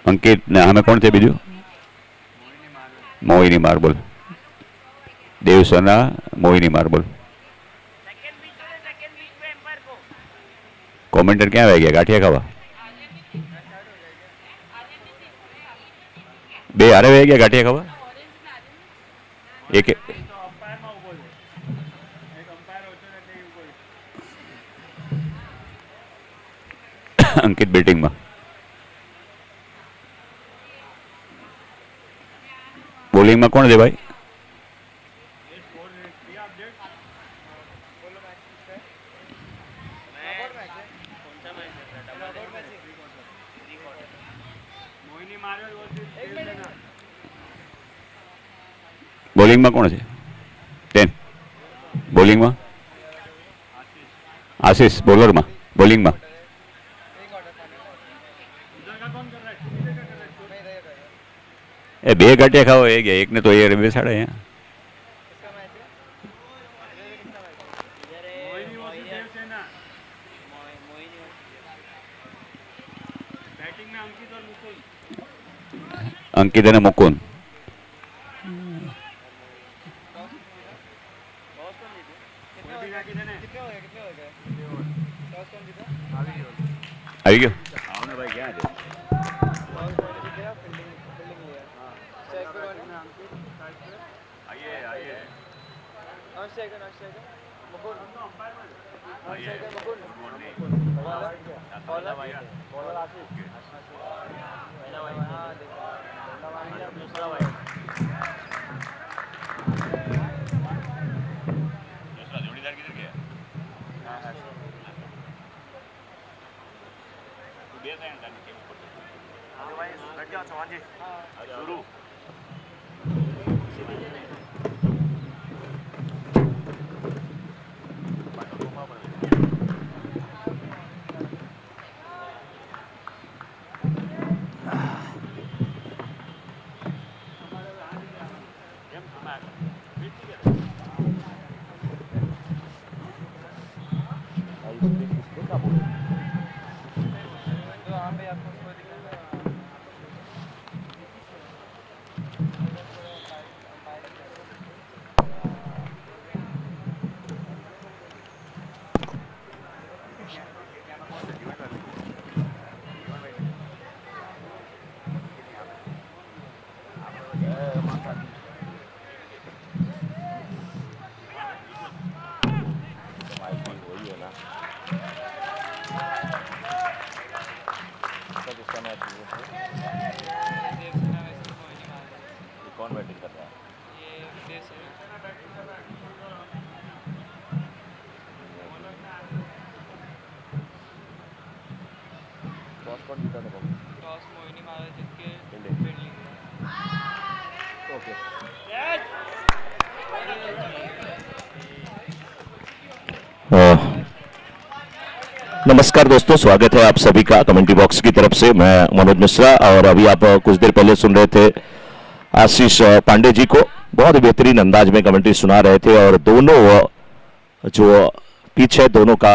અંકિત ને અમે કોણ છે બીજું? મોહિની માર્બલ. દેવસના મોહિની માર્બલ. કોમેન્ટર ક્યાં આવી ગયા? ગાંઠિયા ખાવા બે હારે આવી ગયા ગાંઠિયા ખાવા. એક અંકિત બેટિંગમાં. બોલિંગમાં કોણ છે ભાઈ? બોલિંગમાં કોણ છે? 10 બોલિંગમાં આશીષ. બોલરમાં બોલિંગમાં એ બે ગાંઠિયા ખાવા એ ગયા. એકને તો એ બેસાડે અહીંયા. અંકિત અને મુકુંદ. આવી ગયો. कौन बैटिंग कर रहा है? टॉस कौन जीता था? टॉस मोहिनी मारा जीत के फील्डिंग. ओके. नमस्कार दोस्तों, स्वागत है आप सभी का कमेंट्री बॉक्स की तरफ से. मैं मनोज मिश्रा और अभी आप कुछ देर पहले सुन रहे थे आशीष पांडे जी को. बहुत ही बेहतरीन अंदाज में कमेंट्री सुना रहे थे और दोनों जो पिच है दोनों का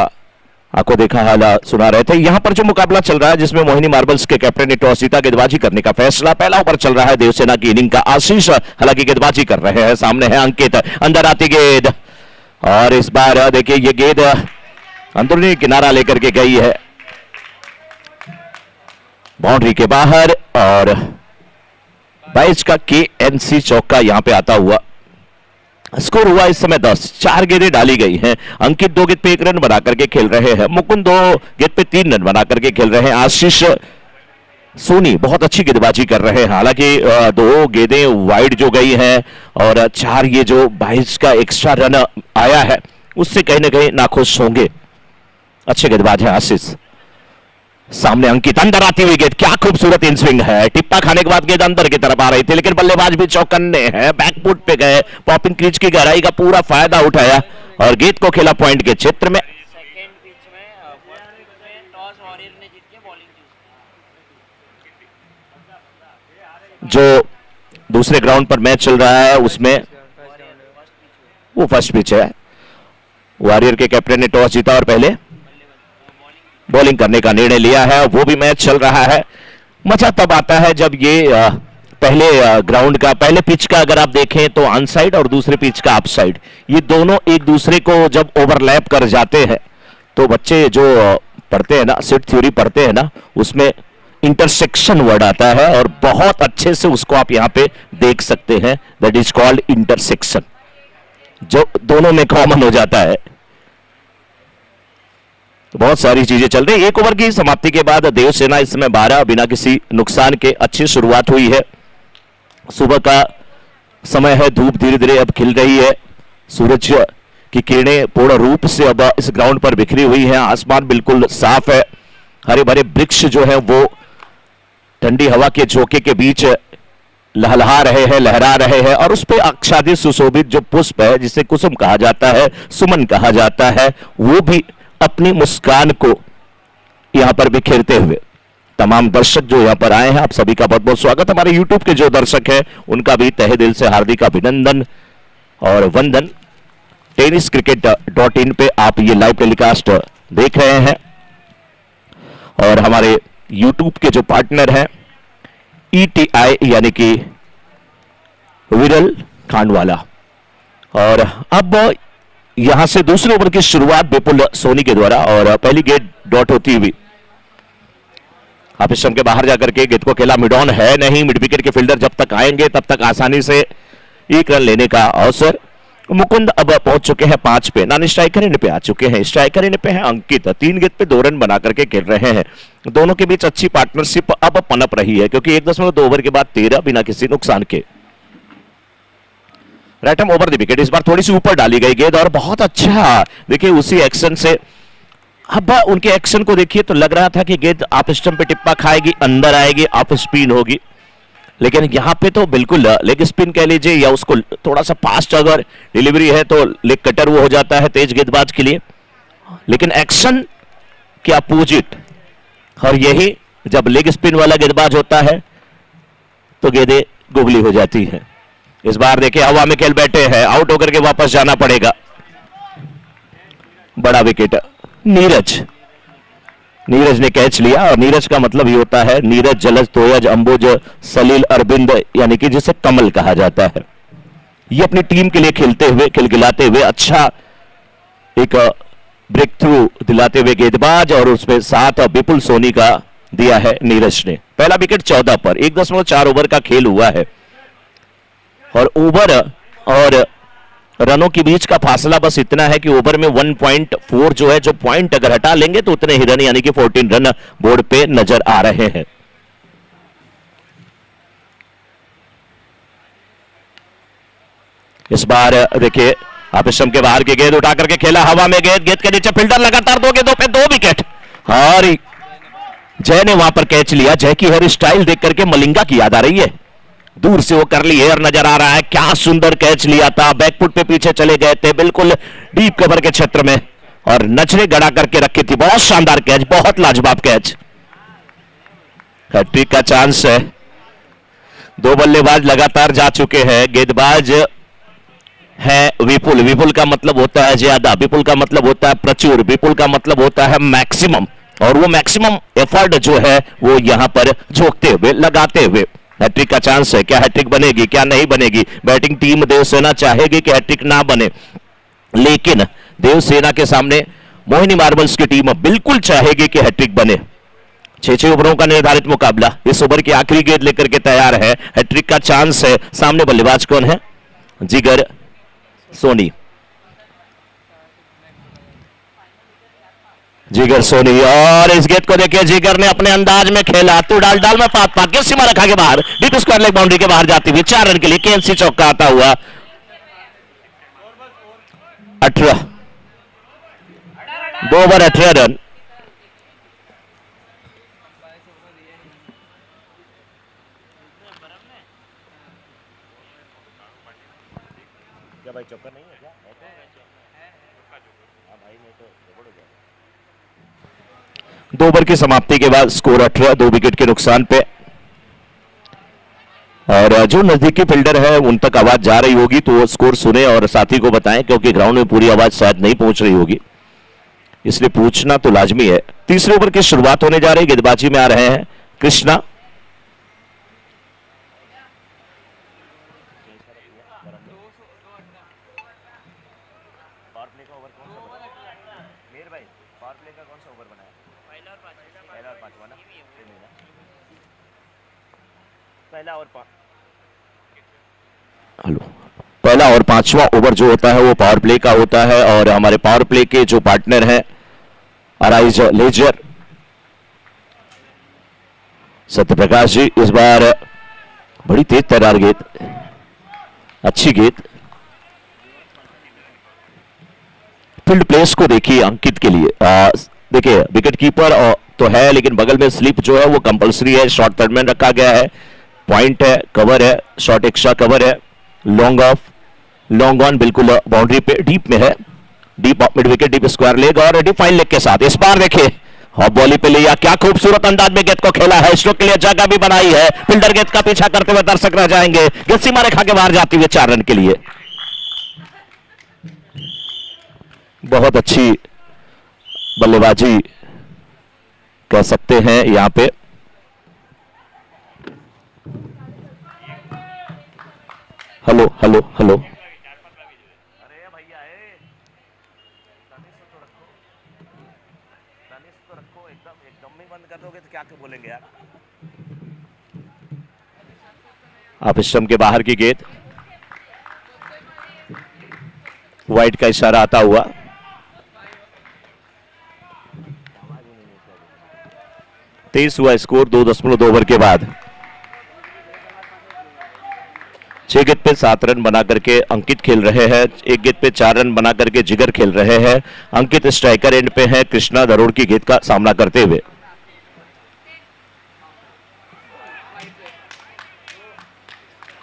आंखों देखा हाल सुना रहे थे. यहां पर जो मुकाबला चल रहा है जिसमें मोहिनी मार्बल्स के कैप्टन ने टॉस जीता, गेंदबाजी करने का फैसला. पहला ओवर चल रहा है देवसेना की इनिंग का. आशीष हालांकि गेंदबाजी कर रहे हैं. सामने है अंकित. अंदर आती गेंद और इस बार देखिए ये गेंद अंदरूनी किनारा लेकर के गई है बाउंड्री के बाहर और 22 का केएनसी चौका यहां पे आता हुआ. स्कोर हुआ इस समय 10. 4 गेंदें डाली गई हैं. अंकित 2 गेंद पे 1 रन बना करके खेल रहे हैं. मुकुंद 2 गेंद पे 3 रन बना करके खेल रहे हैं. आशीष सोनी बहुत अच्छी गेंदबाजी कर रहे हैं. हालांकि 2 गेंदें वाइड जो गई हैं और 4 ये जो 22 का एक्स्ट्रा रन आया है उससे कहीं ना कहीं नाखुश होंगे. अच्छे गेंदबाज हैं आशीष. सामने अंकित. अंदर आती हुई गेंद. क्या खूबसूरत इन स्विंग है. टिप्पा खाने के बाद गेंद अंदर की तरफ आ रही थी लेकिन बल्लेबाज भी चौकन्ने हैं. बैकफुट पे गए. पॉपिंग क्रीज की गहराई का पूरा फायदा उठाया और गेंद को खेला पॉइंट के क्षेत्र में. जो दूसरे ग्राउंड पर मैच चल रहा है उसमें वो फर्स्ट पिच है. वॉरियर के कैप्टन ने टॉस जीता और पहले बॉलिंग करने का निर्णय लिया है. वो भी मैच चल रहा है. मजा तब आता है जब ये पहले ग्राउंड का, पहले पिच का अगर आप देखें तो ऑन साइड और दूसरे पिच का अप साइड, ये दोनों एक दूसरे को जब ओवरलैप कर जाते हैं तो बच्चे जो पढ़ते हैं ना, सेट थ्योरी पढ़ते हैं ना, उसमें इंटरसेक्शन वर्ड आता है और बहुत अच्छे से उसको आप यहां पे देख सकते हैं। दैट इज कॉल्ड इंटरसेक्शन, जो दोनों में कॉमन हो जाता है। तो बहुत सारी चीजें चल रही है। एक ओवर की समाप्ति के बाद देवसेना इस समय 12 बिना किसी नुकसान के अच्छी शुरुआत हुई है। सुबह का समय है, धूप धीरे धीरे अब खिल रही है, सूरज की किरणें पूर्ण रूप से अब इस ग्राउंड पर बिखरी हुई हैं, आसमान बिल्कुल साफ है, हरे भरे वृक्ष जो है वो ठंडी हवा के झोंके के बीच लहलहा रहे हैं, लहरा रहे हैं, और उस पे आच्छादित सुशोभित जो पुष्प है जिसे कुसुम कहा जाता है, सुमन कहा जाता है, वो भी अपनी मुस्कान को यहां पर बिखेरते हुए। तमाम दर्शक जो यहां पर आए हैं, आप सभी का बहुत बहुत स्वागत। हमारे YouTube के जो दर्शक हैं उनका भी तहे दिल से हार्दिक अभिनंदन और वंदन। tenniscricket.in पे आप ये लाइव टेलीकास्ट देख रहे हैं और हमारे YouTube के जो पार्टनर हैं ETI यानी कि विरल खांडवाला। और अब यहां से दूसरे ओवर की शुरुआत विपुल सोनी के द्वारा, और पहली गेंद डॉट होती हुई आप इस के बाहर जाकर के गेंद को खेला। मिड ऑन है नहीं, मिड विकेट के फील्डर जब तक आएंगे तब तक आसानी से एक रन लेने का अवसर। मुकुंद अब पहुंच चुके हैं 5 पे, नॉन स्ट्राइकर एंड पे आ चुके हैं। स्ट्राइकर एंड पे है अंकित, 3 गेंद पे 2 रन बना करके खेल रहे हैं। दोनों के बीच अच्छी पार्टनरशिप अब पनप रही है, क्योंकि 1.2 ओवर के बाद 13 बिना किसी नुकसान के। Right hand over the wicket, इस बार थोड़ी सी ऊपर डाली गई गेंद और बहुत अच्छा, देखिए उसी एक्शन से, अब उनके एक्शन को देखिए तो लग रहा था कि गेंद ऑफ स्टंप पे टिप्पा खाएगी, अंदर आएगी, ऑफ स्पिन होगी, लेकिन यहां पे तो बिल्कुल लेग स्पिन कह लीजिए या उसको थोड़ा सा फास्ट अगर डिलीवरी है तो लेग कटर वो हो जाता है तेज गेंदबाज के लिए, लेकिन एक्शन के अपोजिट। और यही जब लेग स्पिन वाला गेंदबाज होता है तो गेंदें गुगली हो जाती है। इस बार देखिए हवा में खेल बैठे हैं, आउट होकर के वापस जाना पड़ेगा। बड़ा विकेट नीरज ने कैच लिया, और नीरज का मतलब ही होता है नीरज, जलज, तोयज, अंबुज, सलील, अरविंद, यानी कि जिसे कमल कहा जाता है। ये अपनी टीम के लिए खेलते हुए, खिलखिलाते हुए अच्छा एक ब्रेक थ्रू दिलाते हुए गेंदबाज, और उसमें साथ विपुल सोनी का दिया है नीरज ने। पहला विकेट 14 पर, 1.4 ओवर का खेल हुआ है, और ओवर और रनों के बीच का फासला बस इतना है कि ओवर में 1.4 जो है, जो पॉइंट अगर हटा लेंगे तो उतने ही रन यानी कि 14 रन बोर्ड पे नजर आ रहे हैं। इस बार देखिए आप इस के बाहर की गेंद उठा करके खेला, हवा में गेंद के नीचे फील्डर लगातार 2 गेंदों पे 2 विकेट, और जय ने वहां पर कैच लिया। जय की हेयर स्टाइल देख करके मलिंगा की याद आ रही है, दूर से वो करली हेयर नजर आ रहा है। क्या सुंदर कैच लिया था, बैकफुट पे पीछे चले गए थे बिल्कुल डीप कवर के क्षेत्र में, और नजरें गड़ा करके रखी थी। बहुत शानदार कैच, बहुत लाजवाब कैच। हैट्रिक का चांस है, 2 बल्लेबाज लगातार जा चुके हैं। गेंदबाज है विपुल, विपुल का मतलब होता है ज्यादा, विपुल का मतलब होता है प्रचुर, विपुल का मतलब होता है मैक्सिमम, और वो मैक्सिमम एफर्ट जो है वो यहां पर झोंकते हुए, लगाते हुए। हैट्रिक का चांस है, क्या हैट्रिक बनेगी, क्या नहीं बनेगी। बैटिंग टीम देवसेना चाहेगी कि हैट्रिक ना बने, लेकिन देवसेना के सामने मोहिनी मार्बल्स की टीम बिल्कुल चाहेगी कि हैट्रिक बने। 6 ओवरों का निर्धारित मुकाबला, इस ओवर की आखिरी गेंद लेकर के तैयार है। हैट्रिक का चांस है। सामने बल्लेबाज कौन है? जिगर सोनी, जिगर सोनी, और इस गेंद को देखिए जिगर ने अपने अंदाज में खेला, तू डाल डाल में पात के सीमा रखा के बाहर, डीप स्क्वायर लेग बाउंड्री के बाहर जाती हुई 4 रन के लिए केएनसी चौका आता हुआ। 18 2 ओवर 18 रन। क्या भाई चौका नहीं है क्या? भाई नहीं तो 2 ओवर की समाप्ति के बाद स्कोर 18, 2 विकेट के नुकसान पे। और जो नजदीकी फील्डर है उन तक आवाज जा रही होगी तो स्कोर सुने और साथी को बताएं, क्योंकि ग्राउंड में पूरी आवाज शायद नहीं पहुंच रही होगी, इसलिए पूछना तो लाजमी है। तीसरे ओवर की शुरुआत होने जा रही, गेंदबाजी में आ रहे हैं कृष्णा, हेलो, पहला और पांचवा ओवर जो होता है वो पावर प्ले का होता है और हमारे पावर प्ले के जो पार्टनर हैं अराइज लेजर सत्यप्रकाश जी, इस बार बड़ी तेज तैरार गेंद, अच्छी गेंद। फील्ड प्लेस को देखिए अंकित के लिए, देखिए विकेट कीपर तो है लेकिन बगल में स्लिप जो है वो कंपलसरी है, शॉर्ट थर्ड में रखा गया है, पॉइंट है, कवर है, शॉर्ट एक्स्ट्रा कवर है, लॉन्ग ऑफ, लॉन्ग ऑन बिल्कुल बाउंड्री पे डीप में है, deep mid wicket, deep square leg और डिफाइन लेग के साथ। इस बार देखिए हॉप बॉली पे लिया, क्या खूबसूरत अंदाज में गेंद को खेला है, स्ट्रोक के लिए जगह भी बनाई है, फील्डर गेंद का पीछा करते हुए दर्शक रह जाएंगे, गेंद सीमा रेखा के बाहर जाती हुई 4 रन के लिए। बहुत अच्छी बल्लेबाजी कह सकते हैं यहां पे। हेलो हेलो हेलो, अरे भैया तो रखो, एकदम ही बंद कर दोगे तो क्या बोलेंगे यार। आप स्टंप के बाहर की गेंद, वाइड का इशारा आता हुआ। तेईस हुआ स्कोर 2.2 ओवर के बाद। 6 गेंद पे 7 रन बना करके अंकित खेल रहे हैं, 1 गेंद पे 4 रन बना करके जिगर खेल रहे हैं। अंकित स्ट्राइकर एंड पे है, कृष्णा दरोड़ की गेंद का सामना करते हुए।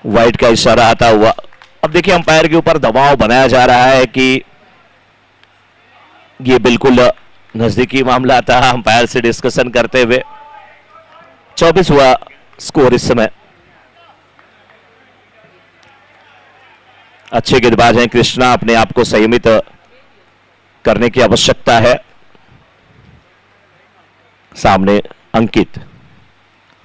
वाइड का इशारा आता हुआ। अब देखिए अंपायर के ऊपर दबाव बनाया जा रहा है कि ये बिल्कुल नजदीकी मामला था, अंपायर से डिस्कशन करते हुए। 24 हुआ स्कोर इस समय। अच्छे गेंदबाज हैं कृष्णा, अपने आप को संयमित करने की आवश्यकता है। सामने अंकित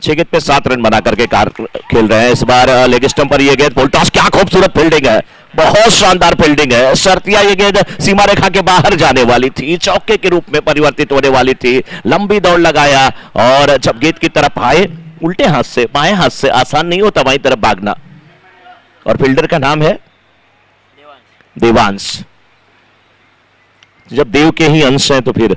6 गेंद पे 7 रन बना करके खेल रहे हैं। इस बार लेग स्टंप पर यह गेंद फुल टॉस, क्या खूबसूरत फील्डिंग है, बहुत शानदार फील्डिंग है। शर्तिया ये गेंद सीमा रेखा के बाहर जाने वाली थी, चौके के रूप में परिवर्तित होने वाली थी। लंबी दौड़ लगाया और जब गेंद की तरफ आए, उल्टे हाथ से, बाएं हाथ से आसान नहीं होता बाईं तरफ भागना। और फील्डर का नाम है देवांश। जब देव के ही अंश हैं तो फिर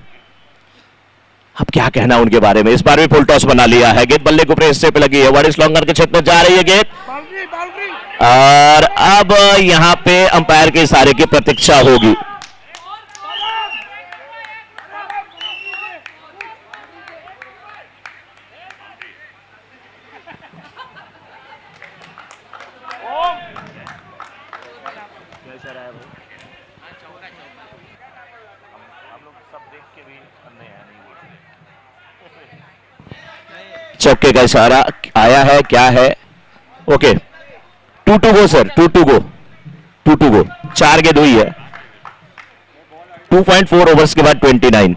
अब क्या कहना उनके बारे में। इस बार भी फुल टॉस बना लिया है, गेंद बल्ले को प्रेस से पे लगी है, वाइड लॉन्गर के क्षेत्र में जा रही है गेंद, और अब यहां पे अंपायर के इशारे की प्रतीक्षा होगी। चौके का इशारा आया है, क्या है, ओके 2 गो सर, 2 गो, 2 गो। 4 गेंद हुई है, 2.4 ओवर्स के बाद 29।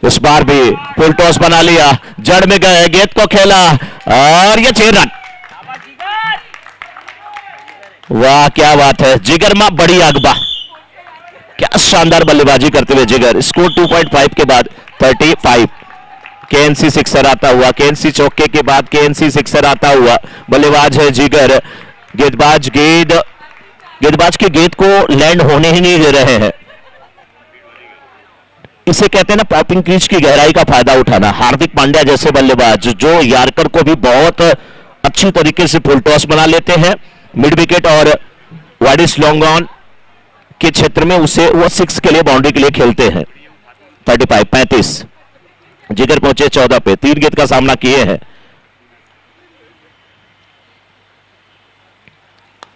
इस बार भी फुल टॉस बना लिया, जड़ में गए, गेंद को खेला और ये 6 रन। वाह क्या बात है, जिगर मां बड़ी अगबा, क्या शानदार बल्लेबाजी करते हुए जिगर। स्कोर 2.5 के बाद 35। केएनसी सिक्सर आता हुआ, केएनसी चौके के बाद केएनसी सिक्सर आता हुआ। बल्लेबाज है जिगर, गेंदबाज की गेंद को लैंड होने ही नहीं दे रहे हैं। इसे कहते हैं ना पॉपिंग क्रीज की गहराई का फायदा उठाना। हार्दिक पांड्या जैसे बल्लेबाज जो यार्कर को भी बहुत अच्छी तरीके से फुल टॉस बना लेते हैं, मिड विकेट और वाइडिस लॉन्ग ऑन के क्षेत्र में उसे वो 6 के लिए, बाउंड्री के लिए खेलते हैं। 35। जिगर पहुंचे 14 पे, 3 गेंद का सामना किए हैं।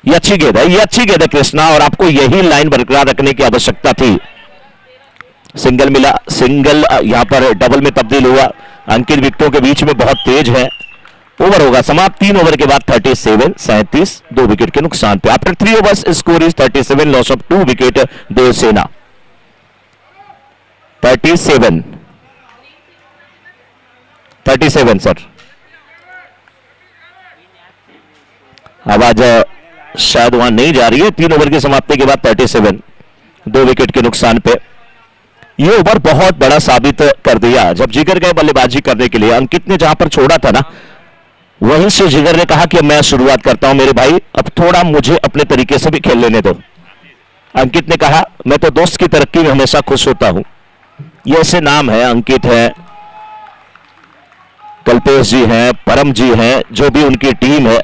ये अच्छी गेंद है, ये अच्छी गेंद है कृष्णा, और आपको यही लाइन बरकरार रखने की आवश्यकता थी। सिंगल मिला, सिंगल यहां पर डबल में तब्दील हुआ। अंकित विकेटों के बीच में बहुत तेज है। ओवर होगा समाप्त, 3 ओवर के बाद 37, 2 विकेट के नुकसान पे। After 3 overs score is 37, loss of 2 wicket Devsena. 37 sir, आवाज शायद वहां नहीं जा रही है। 3 ओवर की समाप्ति के बाद 37, 2 विकेट के नुकसान पे। ये ओवर बहुत बड़ा साबित कर दिया। जब जिगर गए बल्लेबाजी करने के लिए, अंकित ने जहां पर छोड़ा था ना, वहीं से जिगर ने कहा कि मैं शुरुआत करता हूं मेरे भाई, अब थोड़ा मुझे अपने तरीके से भी खेल लेने दो। अंकित ने कहा मैं तो दोस्त की तरक्की में हमेशा खुश होता हूं। ये ऐसे नाम है, अंकित है, कल्पेश जी हैं, परम जी हैं, जो भी उनकी टीम है।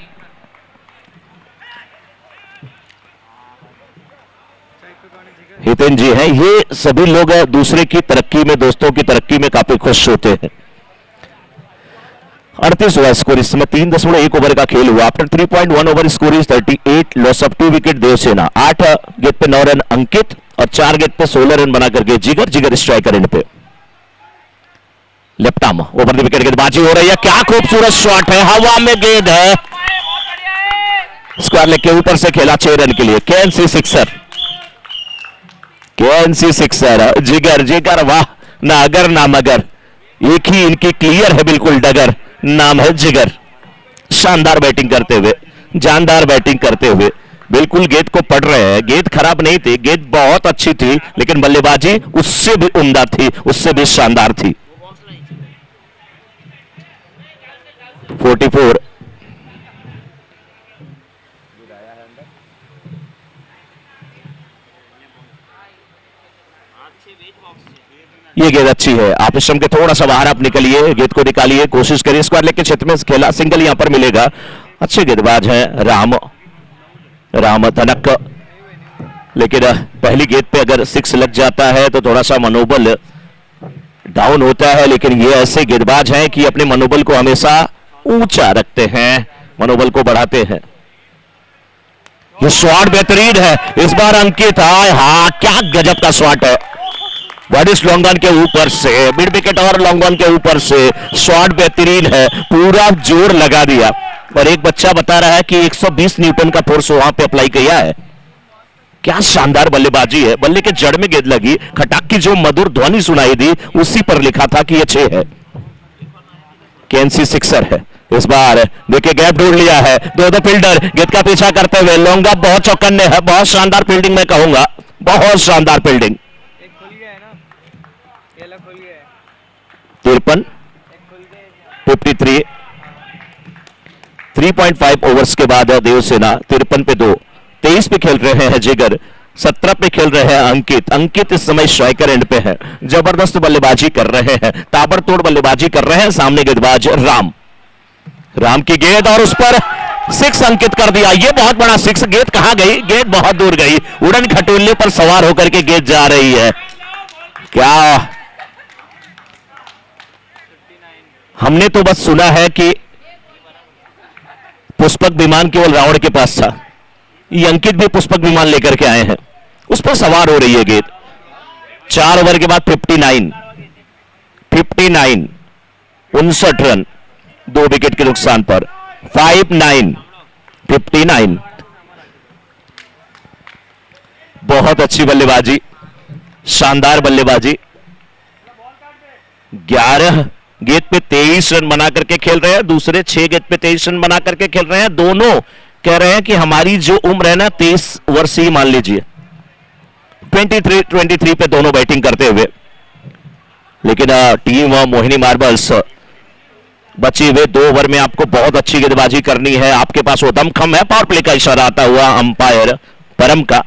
हितेन जी हैं, ये सभी लोग दूसरे की तरक्की में, दोस्तों की तरक्की में काफी खुश होते हैं। 38 हुआ स्कोर इस समय, 3.1 ओवर का खेल हुआ। After 3.1 over score is 38, loss of 2 wicket Devsena. 8 गेंद पे 9 रन अंकित और 4 गेंद पे 16 रन बना करके जिगर स्ट्राइकर एंड पे। Left arm over the wicket गेंदबाजी हो रही है, क्या खूबसूरत शॉट है, हवा में गेंद है, स्क्वायर लेग के ऊपर से खेला 6 रन के लिए। केएनसी सिक्सर, केएनसी सिक्सर, जिगर वाह, ना अगर ना मगर, एक ही इनकी क्लियर है बिल्कुल डगर, नाम है जिगर। शानदार बैटिंग करते हुए, जानदार बैटिंग करते हुए बिल्कुल गेंद को पढ़ रहे हैं। गेंद खराब नहीं थी, गेंद बहुत अच्छी थी, लेकिन बल्लेबाजी उससे भी उम्दा थी, उससे भी शानदार थी। 44 ये गेंद अच्छी है, आप स्टंप के थोड़ा सा बाहर आप निकलिए, गेंद को निकालिए, कोशिश करिए, स्क्वायर लेग के क्षेत्र में खेला, सिंगल यहां पर मिलेगा। अच्छे गेंदबाज हैं राम धनक, लेकिन पहली गेंद पे अगर 6 लग जाता है तो थोड़ा सा मनोबल डाउन होता है। लेकिन ये ऐसे गेंदबाज हैं कि अपने मनोबल को हमेशा ऊंचा रखते हैं, मनोबल को बढ़ाते हैं। ये शॉट बेहतरीन है इस बार अंकित, हाँ क्या गजब का शॉट है, बॉडिस लॉन्ग ऑन के ऊपर से, मिड विकेट और लॉन्ग ऑन के ऊपर से शॉट बेहतरीन है, पूरा जोर लगा दिया। और एक बच्चा बता रहा है कि 120 न्यूटन का फोर्स वहां पे अप्लाई किया है। क्या शानदार बल्लेबाजी है, बल्ले के जड़ में गेंद लगी, खटाक की जो मधुर ध्वनि सुनाई दी उसी पर लिखा था कि ये 6 है। केएनसी सिक्सर है इस बार, देखिए गैप ढूंढ लिया है, दो फील्डर गेंद का पीछा करते हुए, लॉन्ग ऑफ बहुत चौकन्ने है, बहुत शानदार फील्डिंग मैं कहूंगा, बहुत शानदार फील्डिंग। 53 53 3.5 ओवर्स के बाद देवसेना 53 पे 2, 23 पे खेल रहे हैं जिगर, 17 पे खेल रहे हैं अंकित इस समय स्ट्राइकर एंड पे है, जबरदस्त बल्लेबाजी कर रहे हैं, ताबड़तोड़ बल्लेबाजी कर रहे हैं। सामने गेंदबाज राम की गेंद और उस पर 6 अंकित कर दिया, ये बहुत बड़ा 6। गेंद कहां गई, गेंद बहुत दूर गई, उड़न खटोले पर सवार होकर के गेंद जा रही है। क्या हमने तो बस सुना है कि पुष्पक विमान केवल रावण के पास था, ये अंकित भी पुष्पक विमान लेकर के आए हैं, उस पर सवार हो रही है गेंद। 4 ओवर के बाद 59 59 रन, 2 विकेट के नुकसान पर 59 बहुत अच्छी बल्लेबाजी, शानदार बल्लेबाजी। 11 गेंद पे 23 रन बना करके खेल रहे हैं, दूसरे 6 गेंद पे 23 रन बना करके खेल रहे हैं। दोनों कह रहे हैं कि हमारी जो उम्र है ना 23 वर्ष ही मान लीजिए। 23 पे दोनों बैटिंग करते हुए, लेकिन टीम मोहिनी मार्बल्स बचे हुए 2 ओवर में आपको बहुत अच्छी गेंदबाजी करनी है, आपके पास वो दमखम है। पावर प्ले का इशारा आता हुआ अंपायर परम का,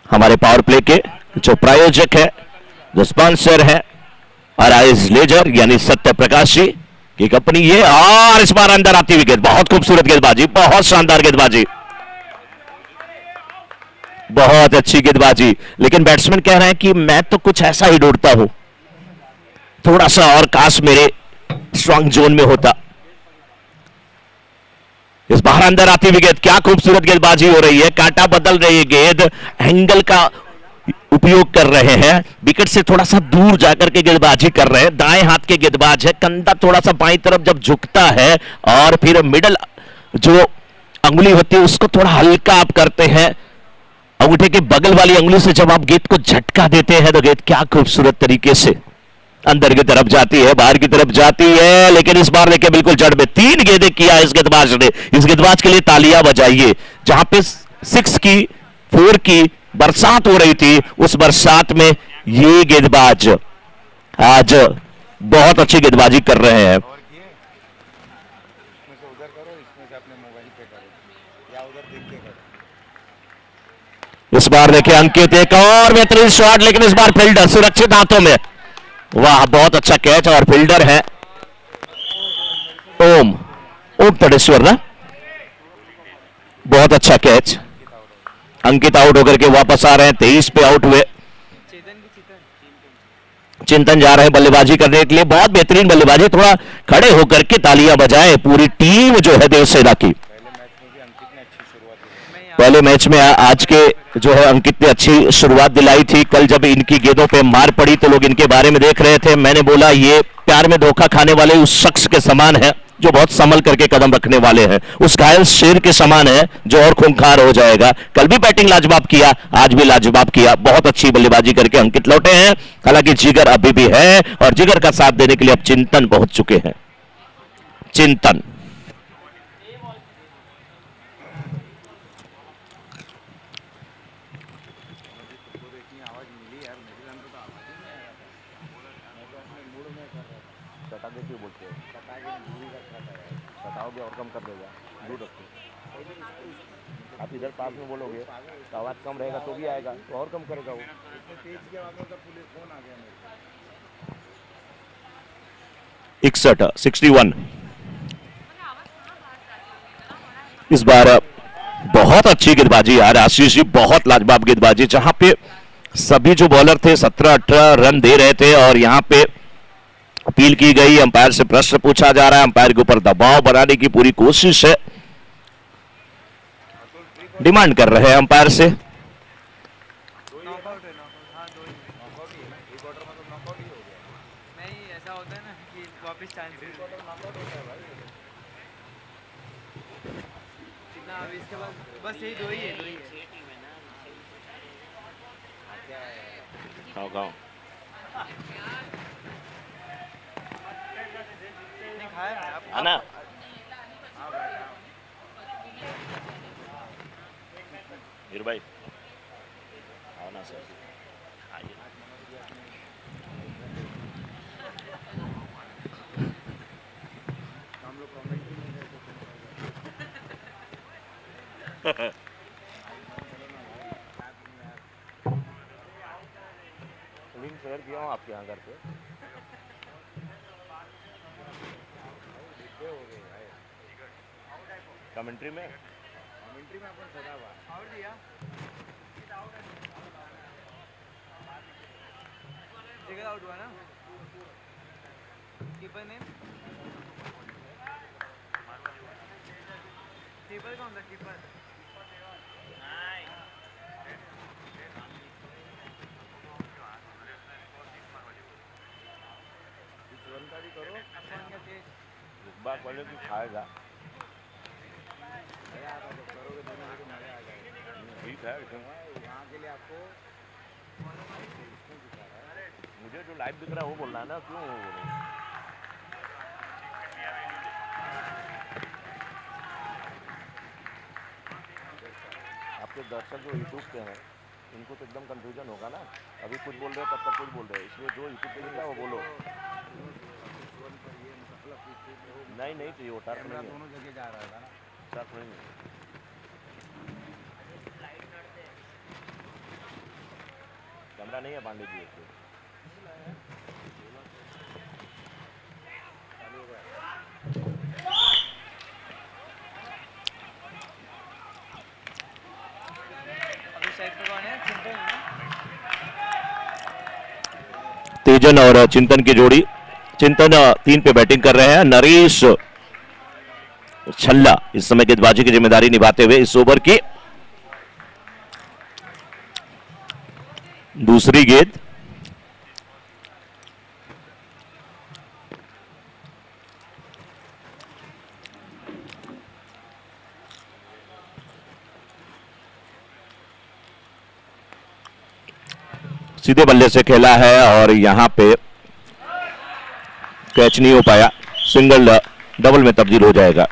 हमारे पावर प्ले के जो प्रायोजक है, जो स्पॉन्सर है, अराइज लेजर यानी सत्य प्रकाश जी की कंपनी ये। और इस बार अंदर आती हुई गेंद, बहुत खूबसूरत गेंदबाजी, बहुत शानदार गेंदबाजी, बहुत अच्छी गेंदबाजी। लेकिन बैट्समैन कह रहे हैं कि मैं तो कुछ ऐसा ही ढूंढता हूं, थोड़ा सा और काश मेरे स्ट्रांग जोन में होता। इस बार अंदर आती हुई गेंद, क्या खूबसूरत गेंदबाजी हो रही है, कांटा बदल रही है गेंद, एंगल का उपयोग कर रहे हैं, विकेट से थोड़ा सा दूर जाकर के गेंदबाजी कर रहे हैं। दाएं हाथ के गेंदबाज है, कंधा थोड़ा सा बाईं तरफ जब झुकता है और फिर मिडल जो अंगुली होती है उसको थोड़ा हल्का आप करते हैं, अंगूठे के बगल वाली अंगुली से जब आप गेंद को झटका देते हैं तो गेंद क्या खूबसूरत तरीके से अंदर की तरफ जाती है, बाहर की तरफ जाती है। लेकिन इस बार लेके बिल्कुल जड़ में 3 गेंदें किया इस गेंदबाज ने, इस गेंदबाज के लिए तालियां बजाइए। जहां पे 6 की 4 की बरसात हो रही थी, उस बरसात में ये गेंदबाज आज बहुत अच्छी गेंदबाजी कर रहे हैं। और किए इसमें से उधर करो, इसमें से अपने मोबाइल पे करो या उधर देख के करो। इस बार देखिए अंकित एक और बेहतरीन शॉट, लेकिन इस बार फील्डर सुरक्षित हाथों में। वाह, बहुत अच्छा कैच और फील्डर है ओम तड़ेश्वर ना, बहुत अच्छा कैच। अंकित आउट होकर के वापस आ रहे हैं, 23 पे आउट हुए। चिंतन जा रहे हैं बल्लेबाजी करने के लिए, बहुत बेहतरीन बल्लेबाजी। थोड़ा खड़े होकर के तालियां बजाएं पूरी टीम जो है देवसेना की। पहले मैच में आज के जो है अंकित ने अच्छी शुरुआत दिलाई थी। कल जब इनकी गेंदों पे मार पड़ी तो लोग इनके बारे में देख रहे थे। मैंने बोला ये प्यार में धोखा खाने वाले उस शख्स के समान है जो बहुत संभल करके कदम रखने वाले हैं, उस घायल शेर के समान है जो और खूंखार हो जाएगा। कल भी बैटिंग लाजवाब किया, आज भी लाजवाब किया, बहुत अच्छी बल्लेबाजी करके अंकित लौटे हैं। हालांकि जिगर अभी भी है और जिगर का साथ देने के लिए अब चिंतन पहुंच चुके हैं। चिंतन सटा दे क्यों बोलते हो? सटाओगे और कम कर देगा, दूर रखो। आप इधर पास में बोलोगे तो आवाज़ कम रहेगा तो भी आएगा, तो और कम करेगा वो। 61 इस बार बहुत अच्छी गेंदबाजी यार आशीष जी, बहुत लाजवाब गेंदबाजी। जहां पे सभी जो बॉलर थे 17-18 रन दे रहे थे और यहां पे अपील की गई, अंपायर से प्रश्न पूछा जा रहा है, अंपायर के ऊपर दबाव बनाने की पूरी कोशिश है, डिमांड कर रहे हैं अंपायर से। बस यही दो ही है। खाओ खाओ। आना हीर भाई आओ ना सर, आइए। लिंक शेयर किया हूँ आपके यहाँ घर पे। कमेंट्री में अपन सदा हुआ आउट दिया, आउट हुआ ना। कीपर नेम कीपर कौन था? कीपर करो बात बोले कि खाएगा ठीक है। यहाँ के लिए आपको मुझे जो लाइव दिख रहा है वो बोलना है ना, क्यों वो बोलो? आपके दर्शक जो यूट्यूब पे हैं इनको तो एकदम कंफ्यूजन होगा ना, अभी कुछ बोल रहे हो तब तक कुछ बोल रहे हो, इसलिए जो यूट्यूब पे दिख रहा है वो बोलो। नहीं नहीं चाहिए वो टर्फ नहीं है, दोनों जगह जा रहा था ना, टर्फ नहीं है। कैमरा नहीं है पांडे जी इसलिए। तेजन और चिंतन की जोड़ी, चिंतन 3 पे बैटिंग कर रहे हैं, नरेश छल्ला इस समय गेंदबाजी की जिम्मेदारी निभाते हुए इस ओवर की दूसरी गेंद। सीधे बल्ले से खेला है और यहां पे कैच नहीं हो पाया, सिंगल डबल में तब्दील हो जाएगा।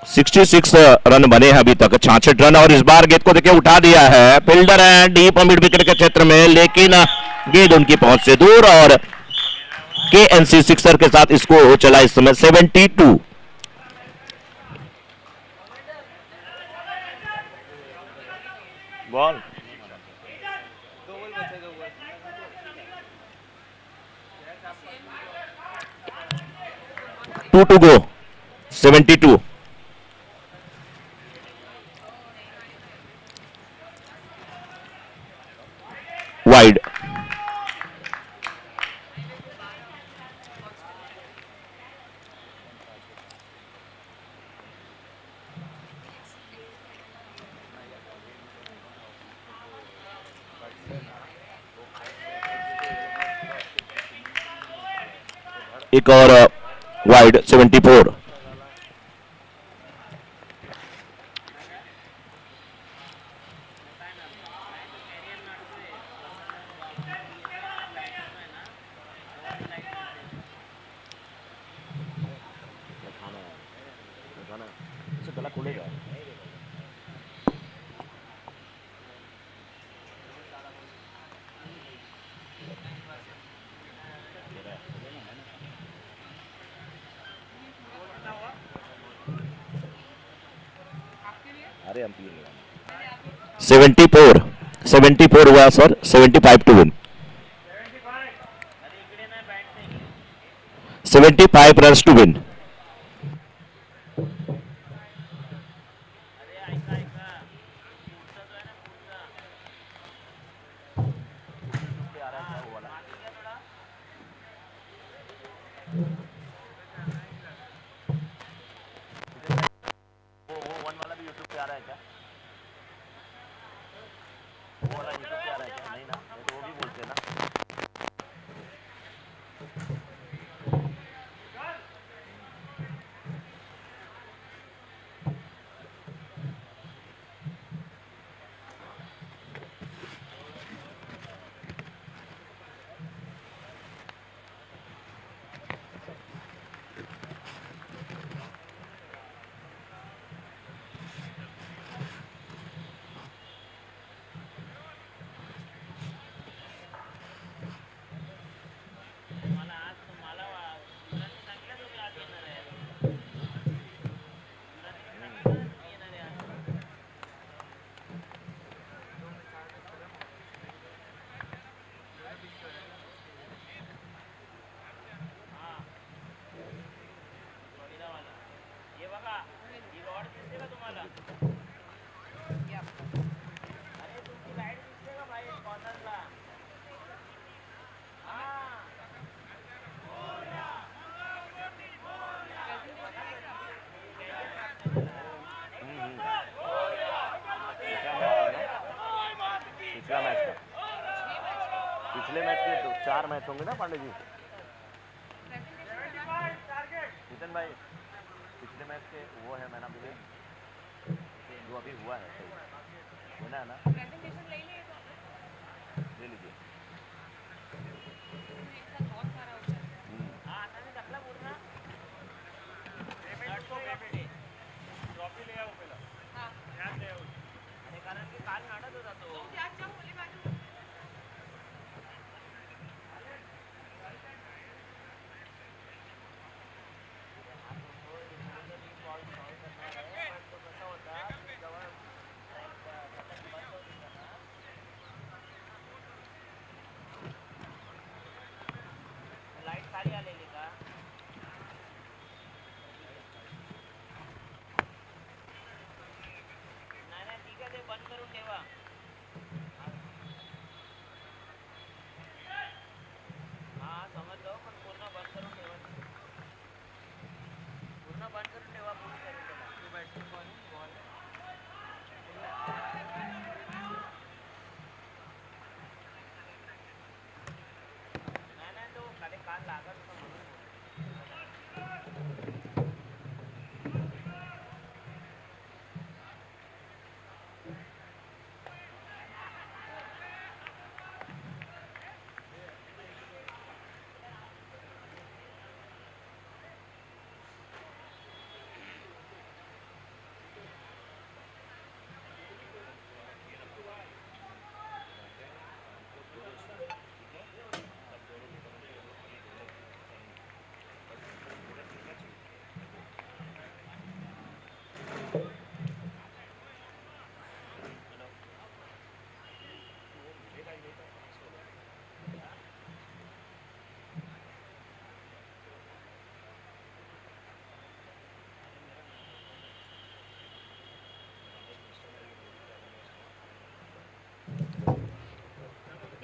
66 रन बने हैं अभी तक, 66 रन। और इस बार गेंद को देखिए उठा दिया है, फील्डर है डीप मिड विकेट के क्षेत्र में, लेकिन गेंद उनकी पहुंच से दूर। और केएनसी सिक्सर के साथ स्कोर हो चला इस समय 72। Ball 2 to go, 72। वाइड। एक और वाइड, 74। खाना इससे गला खुलेगा। अरे हम पिएंगे। 74, 74 हुआ sir, 75 to win. 75 runs to win. वो वन वाला भी यूट्यूब पे आ रहा है क्या? वो वाला यूट्यूब पे आ रहा है क्या? नहीं ना, नहीं तो वो भी बोलते हैं ना। पिछले मैच के 4 मैच होंगे ना पांडे जी? नितिन भाई पिछले मैच के वो है मैन ऑफ द मैच जो अभी हुआ है, सही होना है ना? ले लीजिए।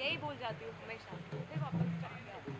यही भूल जाती हूँ हमेशा, फिर वापस चली जाती हूँ।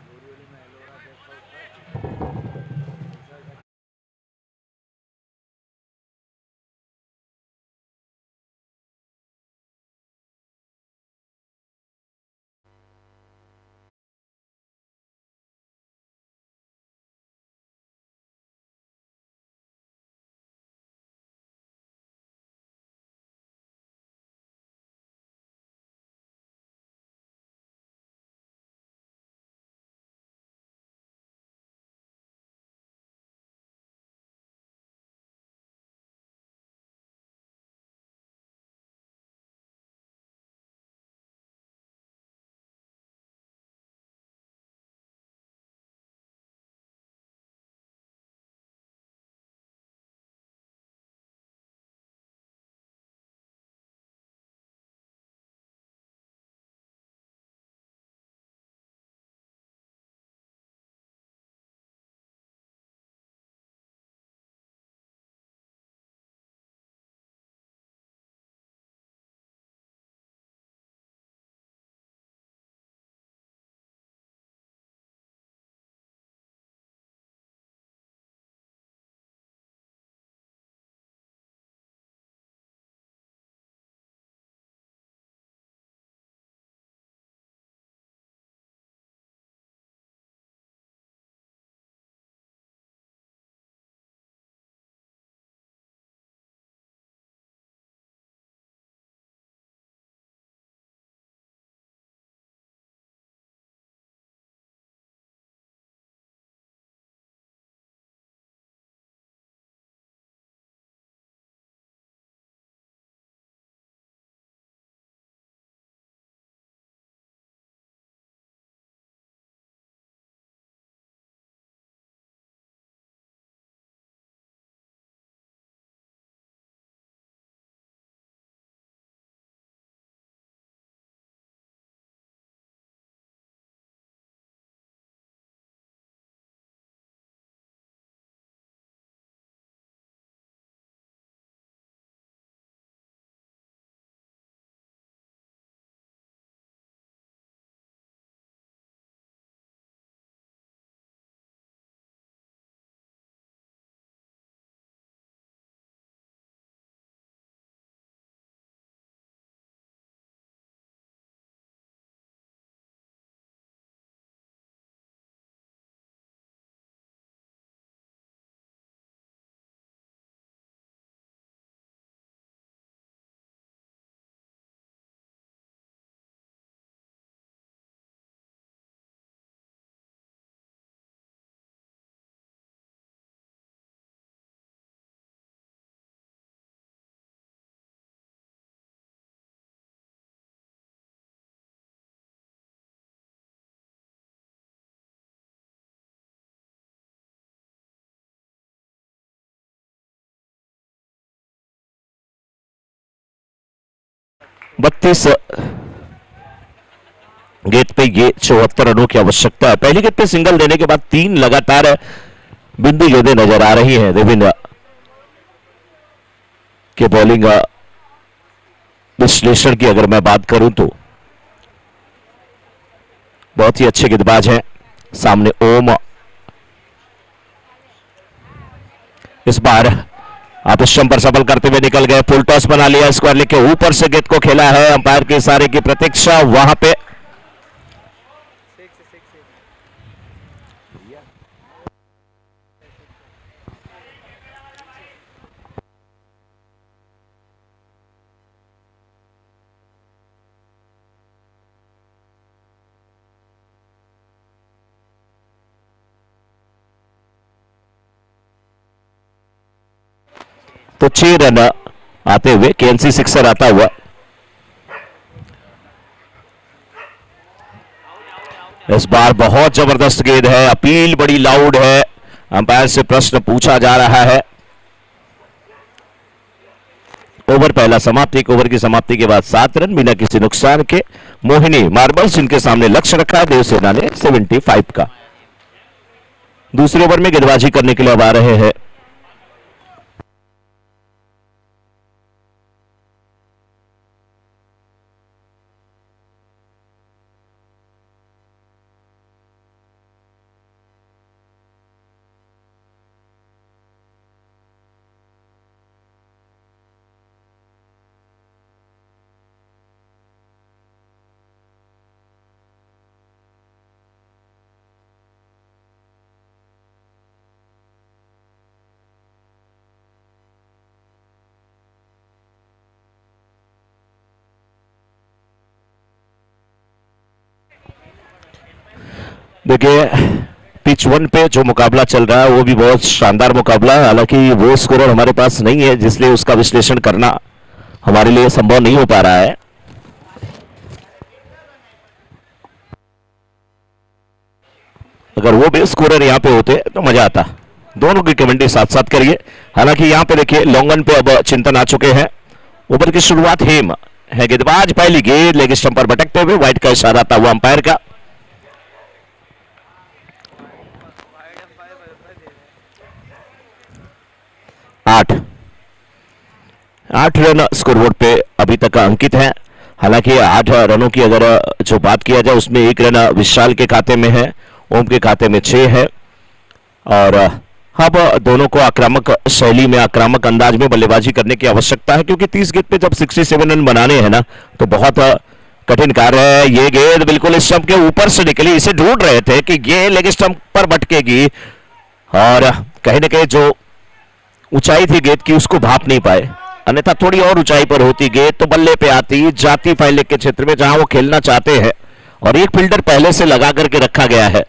बत्तीस गेंद पे ये 74 रनों की आवश्यकता है। पहली गेंद पे सिंगल देने के बाद 3 लगातार बिंदु गेंदें नजर आ रही हैं देवेंद्र के बॉलिंग विश्लेषण की अगर मैं बात करूं तो बहुत ही अच्छे गेंदबाज हैं सामने ओम। इस बार आप स्टंप पर सफल करते हुए निकल गए, फुल टॉस बना लिया, स्क्वायर लेके ऊपर से गेंद को खेला है, अंपायर के इशारे की प्रतीक्षा वहां पे। तो 6 रन आते हुए केएनसी सिक्सर आता हुआ। इस बार बहुत जबरदस्त गेंद है, अपील बड़ी लाउड है, अंपायर से प्रश्न पूछा जा रहा है। ओवर पहला समाप्ति, एक ओवर की समाप्ति के बाद 7 रन बिना किसी नुकसान के। मोहिनी मार्बल्स जिनके सामने लक्ष्य रखा है देवसेना ने 75 का। दूसरे ओवर में गेंदबाजी करने के लिए अब आ रहे हैं देखिए पिच 1 पे जो मुकाबला चल रहा है वो भी बहुत शानदार मुकाबला है, हालांकि वो स्कोरर हमारे पास नहीं है जिसलिए उसका विश्लेषण करना हमारे लिए संभव नहीं हो पा रहा है। अगर वो भी स्कोरर यहाँ पे होते तो मजा आता। दोनों की कमेंट्री साथ साथ करिए। हालांकि यहाँ पे देखिए लॉन्गन पे अब चिंतन आ चुके हैं। ओवर की शुरुआत हेम है गेंदबाज, पहली गेंद लेग स्टंप पर भटकते हुए, वाइड का इशारा आता हुआ अंपायर का। आठ 8 रन स्कोरबोर्ड पे अभी तक अंकित है। हालांकि 8 रनों की अगर जो बात किया जाए उसमें 1 रन विशाल के खाते में है, ओम के खाते में 6 है। और अब दोनों को आक्रामक शैली में, आक्रामक अंदाज में बल्लेबाजी करने की आवश्यकता है, क्योंकि 30 गेंद पे जब 67 रन बनाने हैं ना तो बहुत कठिन कार्य है। ये गेंद बिल्कुल स्टंप के ऊपर से निकली, इसे ढूंढ रहे थे कि ये लेग स्टंप पर भटकेगी और कहीं ना कहीं जो ऊंचाई थी गेंद की उसको भाप नहीं पाए, अन्यथा थोड़ी और ऊंचाई पर होती गेंद तो बल्ले पे आती, जाती फाइन लेग के क्षेत्र में जहां वो खेलना चाहते हैं, और एक फील्डर पहले से लगा करके रखा गया है।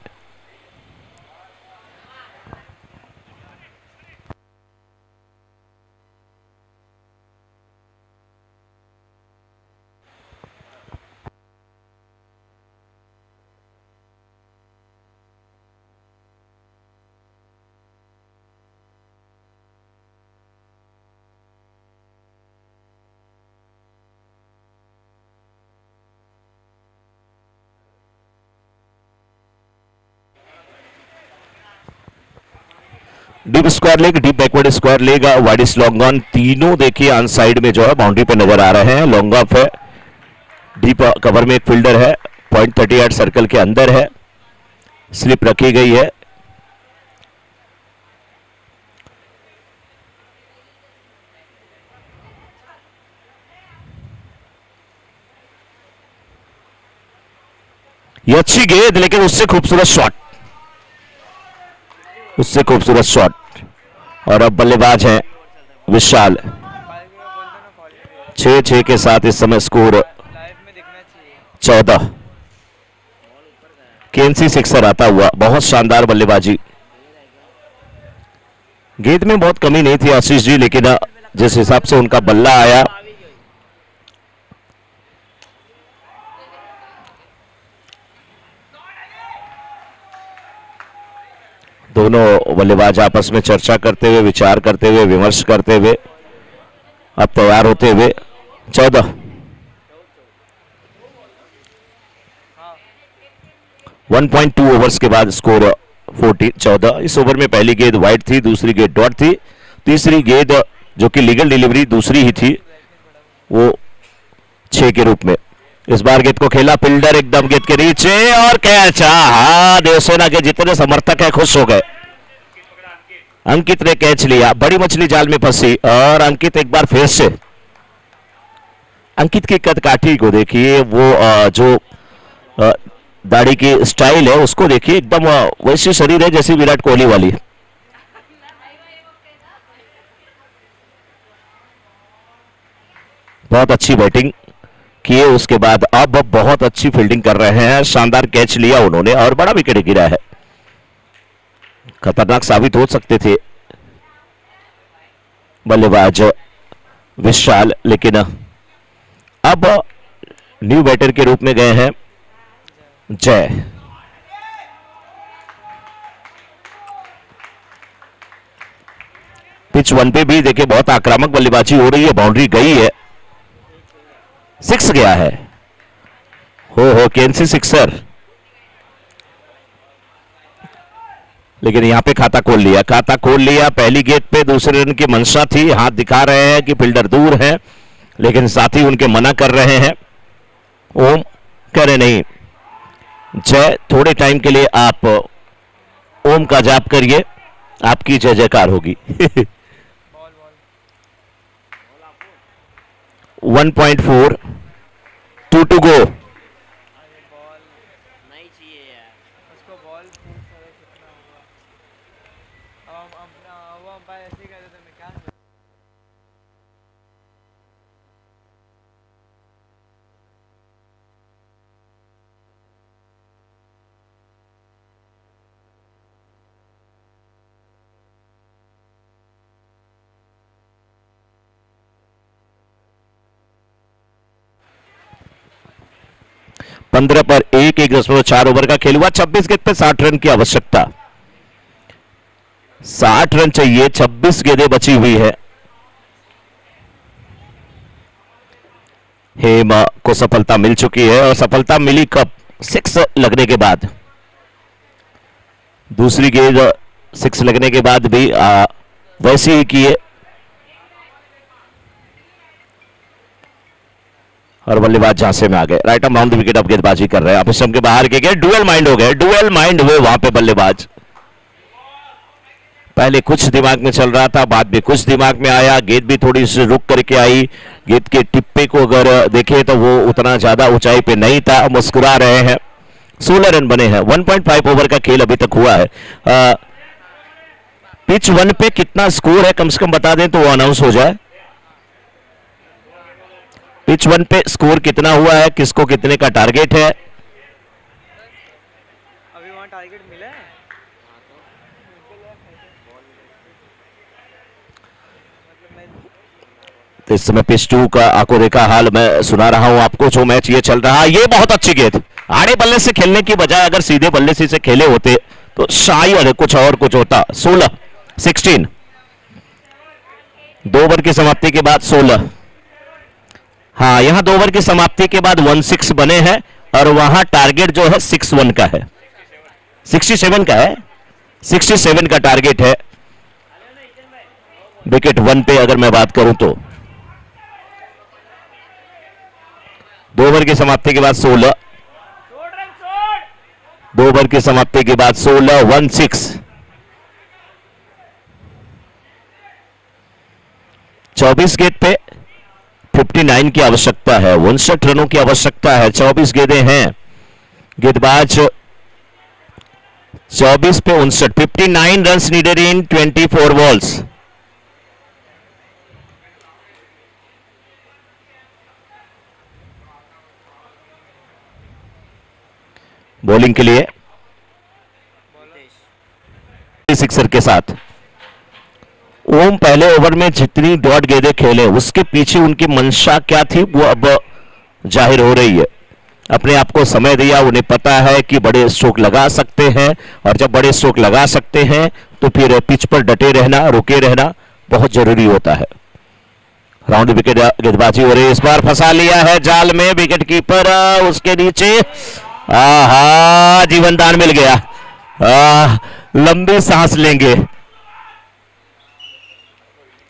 Deep square leg, deep backward square leg, wide long on, तीनों देखिए ऑन साइड में जो है बाउंड्री पे नजर आ रहे हैं। लॉन्ग ऑफ है, डीप कवर में एक फील्डर है, .38 सर्कल के अंदर है, स्लिप रखी गई है। ये अच्छी गेंद, लेकिन उससे खूबसूरत शॉट, उससे खूबसूरत शॉट। और अब बल्लेबाज हैं विशाल। 6-6 के साथ इस समय स्कोर 14। केएनसी सिक्सर आता हुआ, बहुत शानदार बल्लेबाजी। गेंद में बहुत कमी नहीं थी आशीष जी, लेकिन जिस हिसाब से उनका बल्ला आया, दोनों बल्लेबाज आपस में चर्चा करते हुए, विचार करते हुए, विमर्श करते हुए अब तैयार होते हुए। 14 1.2 ओवर्स के बाद स्कोर 14। इस ओवर में पहली गेंद वाइड थी, दूसरी गेंद डॉट थी, तीसरी गेंद जो कि लीगल डिलीवरी दूसरी ही थी वो 6 के रूप में। इस बार गेंद को खेला फील्डर एकदम गेंद के नीचे और कैच। देवसेना के जितने समर्थक है खुश हो गए। अंकित ने कैच लिया, बड़ी मछली जाल में फंसी और अंकित एक बार फिर से, अंकित की कदकाठी को देखिए, वो जो दाढ़ी की स्टाइल है उसको देखिए, एकदम वैसी शरीर है जैसी विराट कोहली वाली। बहुत अच्छी बैटिंग किए उसके बाद अब बहुत अच्छी फील्डिंग कर रहे हैं। शानदार कैच लिया उन्होंने और बड़ा विकेट गिरा है, खतरनाक साबित हो सकते थे बल्लेबाज विशाल, लेकिन अब न्यू बैटर के रूप में गए हैं जय। पिच 1 पे भी देखिए बहुत आक्रामक बल्लेबाजी हो रही है, बाउंड्री गई है, 6 गया है। हो केएनसी सिक्सर, लेकिन यहां पे खाता खोल लिया, खाता खोल लिया। पहली गेंद पे दूसरे रन की मंशा थी, हाथ दिखा रहे हैं कि फील्डर दूर है, लेकिन साथी उनके मना कर रहे हैं। ओम कह रहे नहीं, जय थोड़े टाइम के लिए आप ओम का जाप करिए, आपकी जय जयकार होगी। 1.4, 2 to go। 15 पर 1.4 ओवर का खेल हुआ। 26 गेंद पे 60 रन की आवश्यकता। 60 रन चाहिए, 26 गेंदें बची हुई है। हेम को सफलता मिल चुकी है और सफलता मिली कब? 6 लगने के बाद। दूसरी गेंद 6 लगने के बाद भी वैसे ही किए और बल्लेबाज झांसे में आ गए। Right arm round the wicket अब गेंदबाजी कर रहे हैं। अब स्टंप के बाहर के गए, डुअल माइंड हो गए, डुअल माइंड हुए वहां पे बल्लेबाज। पहले कुछ दिमाग में चल रहा था, बाद में कुछ दिमाग में आया, गेंद भी थोड़ी सी रुक करके आई। गेंद के टिप्पे को अगर देखें तो वो उतना ज्यादा ऊंचाई पे नहीं था। मुस्कुरा रहे हैं। 16 रन बने हैं। 1.5 ओवर का खेल अभी तक हुआ है। पिच 1 पे कितना स्कोर है कम से कम बता दें तो वो अनाउंस हो जाए। पिच 1 पे स्कोर कितना हुआ है, किसको कितने का टारगेट है? अभी वहाँ टारगेट मिला है। तो इस समय पिच 2 का आपको देखा हाल मैं सुना रहा हूं आपको। जो मैच ये चल रहा है, ये बहुत अच्छी गेंद आड़े बल्ले से खेलने की बजाय अगर सीधे बल्ले से इसे खेले होते तो शायद कुछ और कुछ होता। 16 2 ओवर की समाप्ति के बाद 16। हाँ, यहां 2 ओवर की समाप्ति के बाद 16 बने हैं और वहां टारगेट जो है 61 का है। 67 का है। 67 का टारगेट है विकेट 1 पे अगर मैं बात करूं तो। 2 ओवर की समाप्ति के बाद 16। 2 ओवर की समाप्ति के बाद 16। 16। 24 गेंद पे 59 की आवश्यकता है। 59 रनों की आवश्यकता है। 24 गेंदें हैं। गेंदबाज 24 पे 59। 59 runs needed in 24 balls. Bowling के लिए सिक्सर के साथ ओम पहले ओवर में जितनी डॉट गेंदें खेले उसके पीछे उनकी मंशा क्या थी वो अब जाहिर हो रही है। अपने आप को समय दिया, उन्हें पता है कि बड़े स्ट्रोक लगा सकते हैं और जब बड़े स्ट्रोक लगा सकते हैं तो फिर पिच पर डटे रहना, रुके रहना बहुत जरूरी होता है। राउंड विकेट गेंदबाजी हो रही है। इस बार फंसा लिया है जाल में विकेट कीपर, उसके नीचे आहा जीवन दान मिल गया। लंबी सांस लेंगे।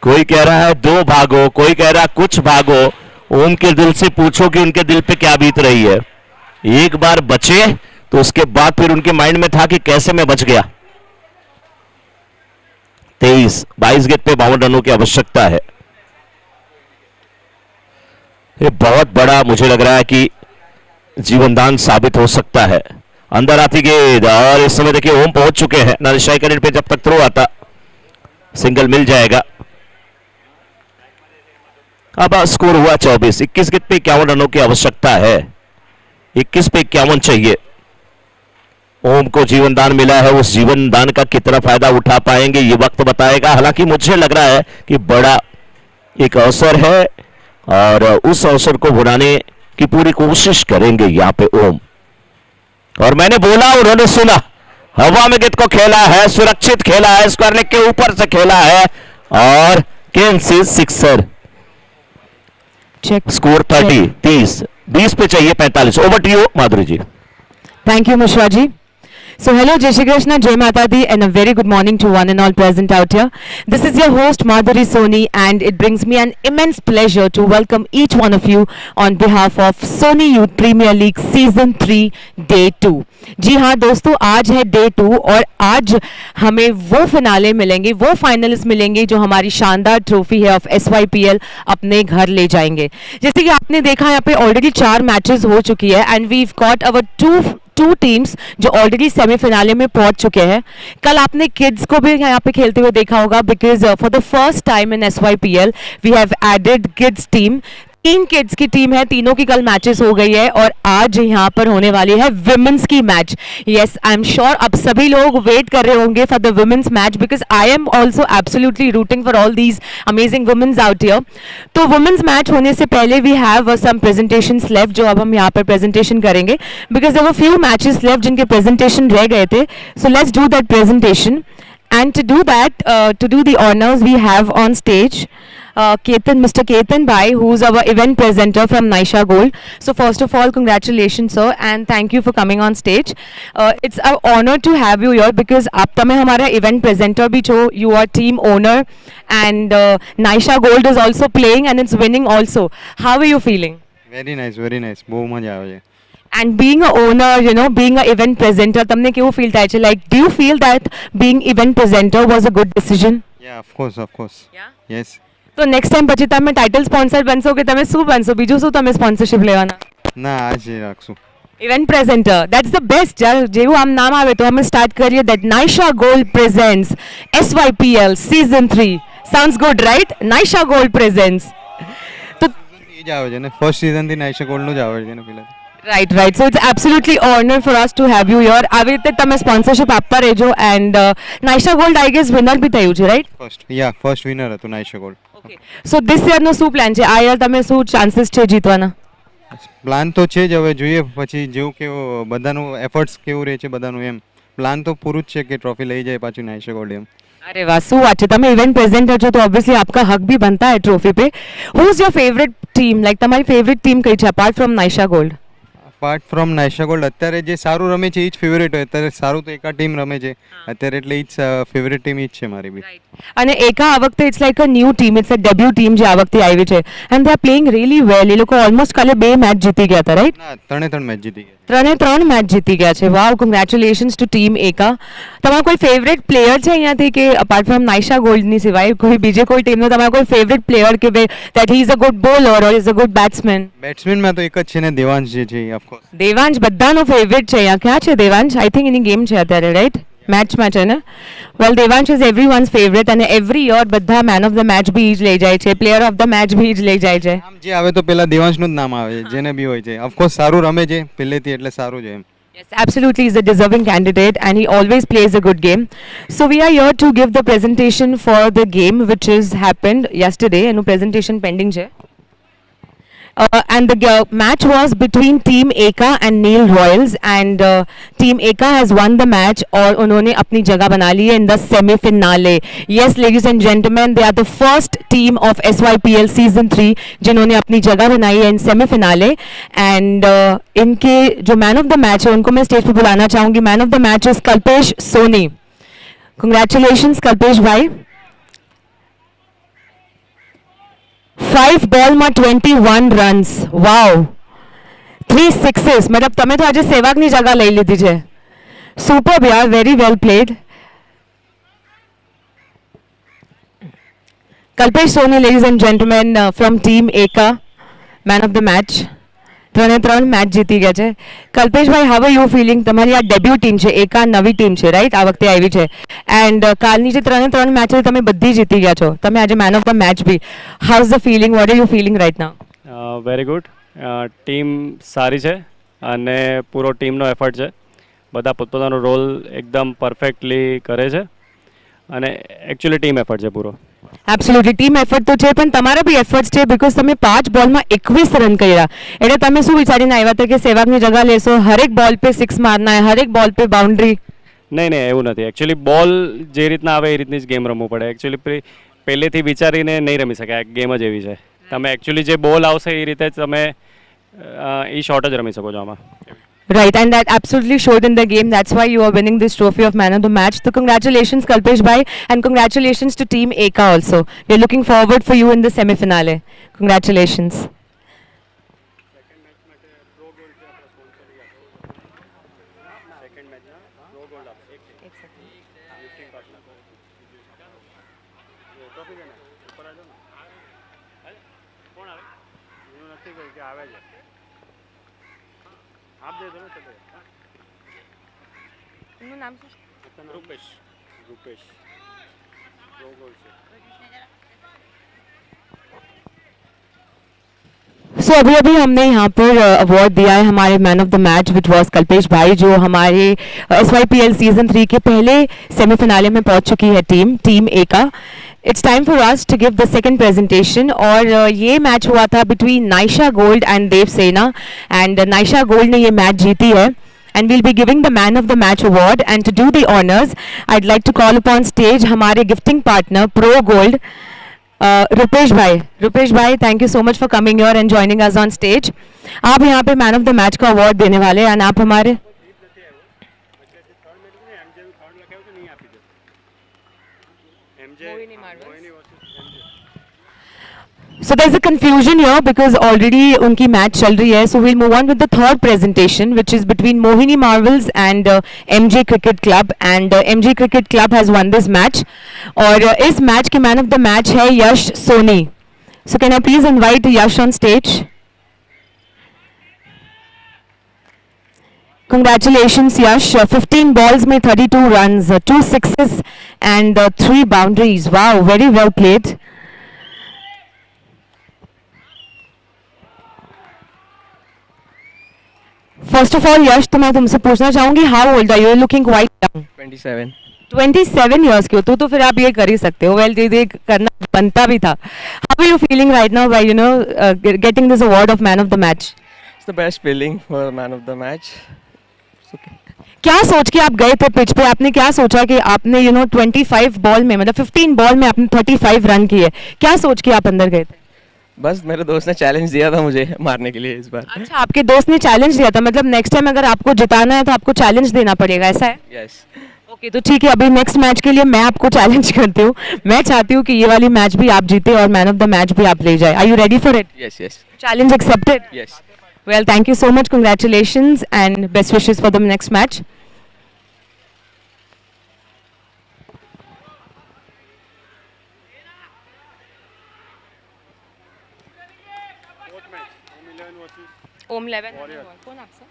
कोई कह रहा है 2 भागो, कोई कह रहा कुछ भागो। ओम के दिल से पूछो कि उनके दिल पे क्या बीत रही है। एक बार बचे तो उसके बाद फिर उनके माइंड में था कि कैसे मैं बच गया। 22 गेंद पे 52 रनों की आवश्यकता है। ये बहुत बड़ा मुझे लग रहा है कि जीवनदान साबित हो सकता है। अंदर आती गेंद और इस समय देखिए ओम पहुंच चुके हैं। नारिशाई का नेट पे जब तक थ्रो आता सिंगल मिल जाएगा। अब स्कोर हुआ 24। 21 गेंद पे 51 रनों की आवश्यकता है। 21 पे 51 चाहिए। ओम को जीवन दान मिला है, उस जीवन दान का कितना फायदा उठा पाएंगे ये वक्त बताएगा। हालांकि मुझे लग रहा है कि बड़ा एक अवसर है और उस अवसर को बुलाने की पूरी कोशिश करेंगे यहां पे ओम। और मैंने बोला, उन्होंने सुना। हवा में गेंद को खेला है, सुरक्षित खेला है, स्क्वायर लेग के ऊपर से खेला है और कैंसिल सिक्सर। स्कोर 30 20 पे चाहिए 45। Over to you Madhuri ji. Thank you, Mishra ji. So, hello, Jai Shri Krishna, Jai Mata Di, and a very good morning to one and all present out here. This is your host, Madhuri Soni, and it brings me an immense pleasure to welcome each one of you on behalf of Sony Youth Premier League Season 3, Day 2. जी हाँ दोस्तों, आज है Day 2 और आज हमें वो finale मिलेंगे, वो फाइनलिस्ट मिलेंगे जो हमारी शानदार ट्रॉफी है ऑफ SYPL अपने घर ले जाएंगे। जैसे कि आपने देखा यहाँ पे ऑलरेडी 4 मैचेस हो चुकी है and we got our two teams जो ऑलरेडी सेमीफिनाले में पहुंच चुके हैं। कल आपने किड्स को भी यहाँ पे खेलते हुए देखा होगा because for the first time in SYPL we have added kids team तीन किड्स की टीम है, तीनों की कल मैचेस हो गई है और आज यहाँ पर होने वाली है विमेंस की match. Yes, I am sure अब सभी लोग वेट कर रहे होंगे for the women's match because I am also absolutely rooting for all these amazing women's out here. तो वुमेन्स मैच होने से पहले we have some presentations left जो अब हम यहाँ पर प्रेजेंटेशन करेंगे because there were few matches left जिनके प्रेजेंटेशन रह गए थे. So let's do that presentation. And to do that, to do the honors, we have on stage Mr. Ketan Bhai, who's our event presenter from Naisha Gold. So first of all, congratulations, sir, and thank you for coming on stage. It's our honor to have you here because आप तमें हमारा event presenter भी छो. You are team owner, and Naisha Gold is also playing and it's winning also. How are you feeling? Very nice બહુ મજા આવે છે. And being a owner, you know, being a event presenter, તમને કેવું feel થાય છે? Like, do you feel that being event presenter was a good decision? Yeah of course yes. તો next time પછી તમે ટાઇટલ સ્પોન્સર બનશો કે તમે શું બનશો? બીજું શું તમે સ્પોન્સરશિપ લેવાના? ના આજ રાખશું. Event presenter, that's the best. જેવું આમ નામ આવે તો અમે સ્ટાર્ટ કરીએ that Naisha Gold presents SYPL season 3. Sounds good, right? Naisha Gold presents. તો એ જ આવે છે ને, ફર્સ્ટ સિઝનથી નાઇશા ગોલ્ડનું જ આવે છે ને પેલા. right. So it's absolutely honor for us to have you here. આવી રીતે તમે સ્પોન્સરશિપ આપતા રહેજો and Naisha gold I guess winner બી થયું છે, રાઈટ? ફર્સ્ટ વિનર હતું Naisha gold. Okay, so this યરનો શું પ્લાન છે? આ યર તમે શું ચાન્સીસ છે જીતવાના? પ્લાન તો છે જ, હવે જોઈએ પછી જેવું કેવું બધાનું એફર્ટ્સ કેવું રહે છે બધાનું એમ. પ્લાન તો પૂરું જ છે કે ટ્રોફી લઈ જાય પાછું નાઇશા ગોલ્ડ એમ. अरे वाह, શું વાત છે. તમે ઇવેન્ટ પ્રેઝેન્ટર છો તો ઓબ્વિયસલી આપકા હક ભી બનતા है ट्रॉफी पे. Who is your favourite team? Like તમારી ફેવરેટ ટીમ કઈ છે apart from Naisha gold? Apart from Naisha gold અત્યારે જે સારું રમે છે એ જ ફેવરેટ હોય. અત્યારે સારું તો એકા ટીમ રમે છે અત્યારે એટલે એ જ ફેવરેટ ટીમ એ જ છે મારી બી. અને એકા આ વખતે it's like a new team, it's a debut team જે આ વખતે આવી છે and they are playing really well. એ લોકો ઓલમોસ્ટ કાલે 2 મેચ જીતી ગયા હતા, રાઈટ? ના 3 મેચ જીતી ગયા. 3 મેચ જીતી ગયા છે. વાવ, કોંગ્રેચ્યુલેશન્સ ટુ ટીમ એકા. તમારો કોઈ ફેવરેટ પ્લેયર છે અહીંયાથી કે અપાર્ટ ફ્રોમ નાઇશા ગોલ્ડની સિવાય કોઈ બીજે કોઈ ટીમનો તમારો કોઈ ફેવરેટ પ્લેયર કે that he is a good bowler or is a good batsman? બેટ્સમેનમાં તો એક જ છે ને, દેવાંશ જે છે ઓફકોર્સ. દેવાંશ બધાનો ફેવરેટ છે અહીંયા. ક્યાં છે Devansh? I think any game છે અત્યારે, રાઈટ? મેચમાં છે ને? વેલ, દેવાંશ ઇઝ એવરીવન્સ ફેવરેટ અને એવરી યર બધા મેન ઓફ ધ મેચ બી જ લઈ જાય છે, પ્લેયર ઓફ ધ મેચ બી જ લઈ જાય છે. નામ જે આવે તો પેલા દેવાંશનું જ નામ આવે છે જેને બી હોય છે. ઓફકોર્સ સારું રમે છે પહેલેથી એટલે સારું છે એમ. Yes, absolutely, he's a deserving candidate and he always plays a good game. So we are here to give the presentation for the game which has happened yesterday and presentation pending છે. And the match was between Team Eka and Neil Royals and Team Eka has won the match और उन्होंने अपनी जगह बना ली है in the semi-finale. Yes, ladies and gentlemen, they are the first team of SYPL season 3 जिन्होंने अपनी जगह बनाई है in semi-finale and इनके जो मैन ऑफ द मैच है उनको मैं स्टेज पे बुलाना चाहूँगी. Man of the match is Kalpesh Soni. Congratulations Kalpesh भाई. 5 બોલમાં 21 રન્સ. વાવ, 3 સિક્સીસ. મતલબ તમે તો આજે સેવાગની જગા લઈ લીધી છે. સુપર યાર, very well played. Kalpesh Soni, ladies and gentlemen from team Eka, man of the match. 3 match જીતી ગયા છે. કલ્પેશભાઈ, હાઉ આર યુ ફિલિંગ? તમારી આ ડેબ્યુ ટીમ છે, એકા નવી ટીમ છે, રાઈટ? આ વખતે આવી છે એન્ડ કાલની જે 3 મેચ છે તમે બધી જીતી ગયા છો. તમે આજે મેન ઓફ ધ મેચ બી. How is the feeling? What are you feeling right now? Very good. Team સારી છે અને પૂરો ટીમનો એફર્ટ છે. બધા પોતપોતાનો રોલ એકદમ પરફેક્ટલી કરે છે અને એકચ્યુઅલી ટીમ એફર્ટ છે પૂરો. એબ્સોલ્યુટલી ટીમ એફર્ટ તો છે પણ તમારા બી એફર્ટ્સ છે બીકોઝ તમે 5 બોલમાં 21 રન કર્યા. એટલે તમે શું વિચારીને આવ્યા હતા કે સેવાગની જગા લેશો? હરેક બોલ पे 6 મારના है, હરેક બોલ पे બાઉન્ડ્રી? નહીં એવું નથી. એકચ્યુઅલી બોલ જે રીતના આવે એ રીતની જ ગેમ રમવું પડે. એકચ્યુઅલી પહેલેથી વિચારીને નહીં રમી શકાય. ગેમ જ એવી છે. તમે એકચ્યુઅલી જે બોલ આવશે એ રીતે જ તમે એ શોટ જ રમી શકો છો આમાં. Right, and that absolutely showed in the game. That's why you are winning this trophy of man of the match. So congratulations Kalpesh bhai and congratulations to team Eka also. We are looking forward for you in the semi-finale. Congratulations. Rupesh सो अभी अभी हमने यहाँ पर award दिया है हमारे man of the match which was Kalpesh भाई, जो हमारे SYPL सीजन 3 के पहले सेमीफिनाले में पहुंच चुकी है टीम ए का. It's time for us to give the second presentation. और ये मैच हुआ था between Naisha gold and Dev Sena, and Naisha gold ने ये मैच जीती है. And we'll be giving the Man of the Match award. And to do the honors, I'd like to call upon stage हमारे gifting partner Pro Gold, Rupesh भाई. रुपेश भाई, thank you so much for coming here and joining us on stage. आप यहाँ पे Man of the Match का award देने वाले हैं, and आप हमारे So there's a confusion here because already उनकी match चल रही है. So we'll move on with the third presentation, which is between Mohini Marvels and MJ Cricket Club. And MJ Cricket Club has won this match. और इस match के man of the match है यश Soni. So can I please invite Yash on stage? Congratulations Yash. 15 balls में 32 runs, 2 sixes and 3 boundaries. Wow, very well played. First of all Yash, तो मैं तुमसे पूछना चाहूंगी, how old are you? Looking quite young. 27. 27 years की हो तो फिर आप ये कर ही सकते हो. वेल, ये करना बनता भी था. How are you feeling right now by getting this award of man of the match? It's the best feeling for man of the match. It's okay. क्या सोच के आप गए थे पिच पे? आपने क्या सोचा कि आपने 25 बॉल में, मतलब 15 बॉल में आपने 35 रन किए? क्या सोच के आप अंदर गए थे? बस मेरे दोस्त ने चैलेंज दिया था मुझे मारने के लिए इस बार. अच्छा, आपके दोस्त ने चैलेंज दिया था, मतलब नेक्स्ट टाइम अगर आपको जिताना है तो आपको चैलेंज देना पड़ेगा, ऐसा है? Yes. ओके, तो ठीक है. अभी नेक्स्ट मैच के लिए मैं आपको चैलेंज करती हूँ. मैं चाहती हूँ कि ये वाली मैच भी आप जीते और मैन ऑफ द मैच भी आप ले जाए. Are you ready for it? Yes, yes. Challenge accepted. Yes. Well, thank you so much. Congratulations and best wishes for the next match. Om 11 कोण आपसे?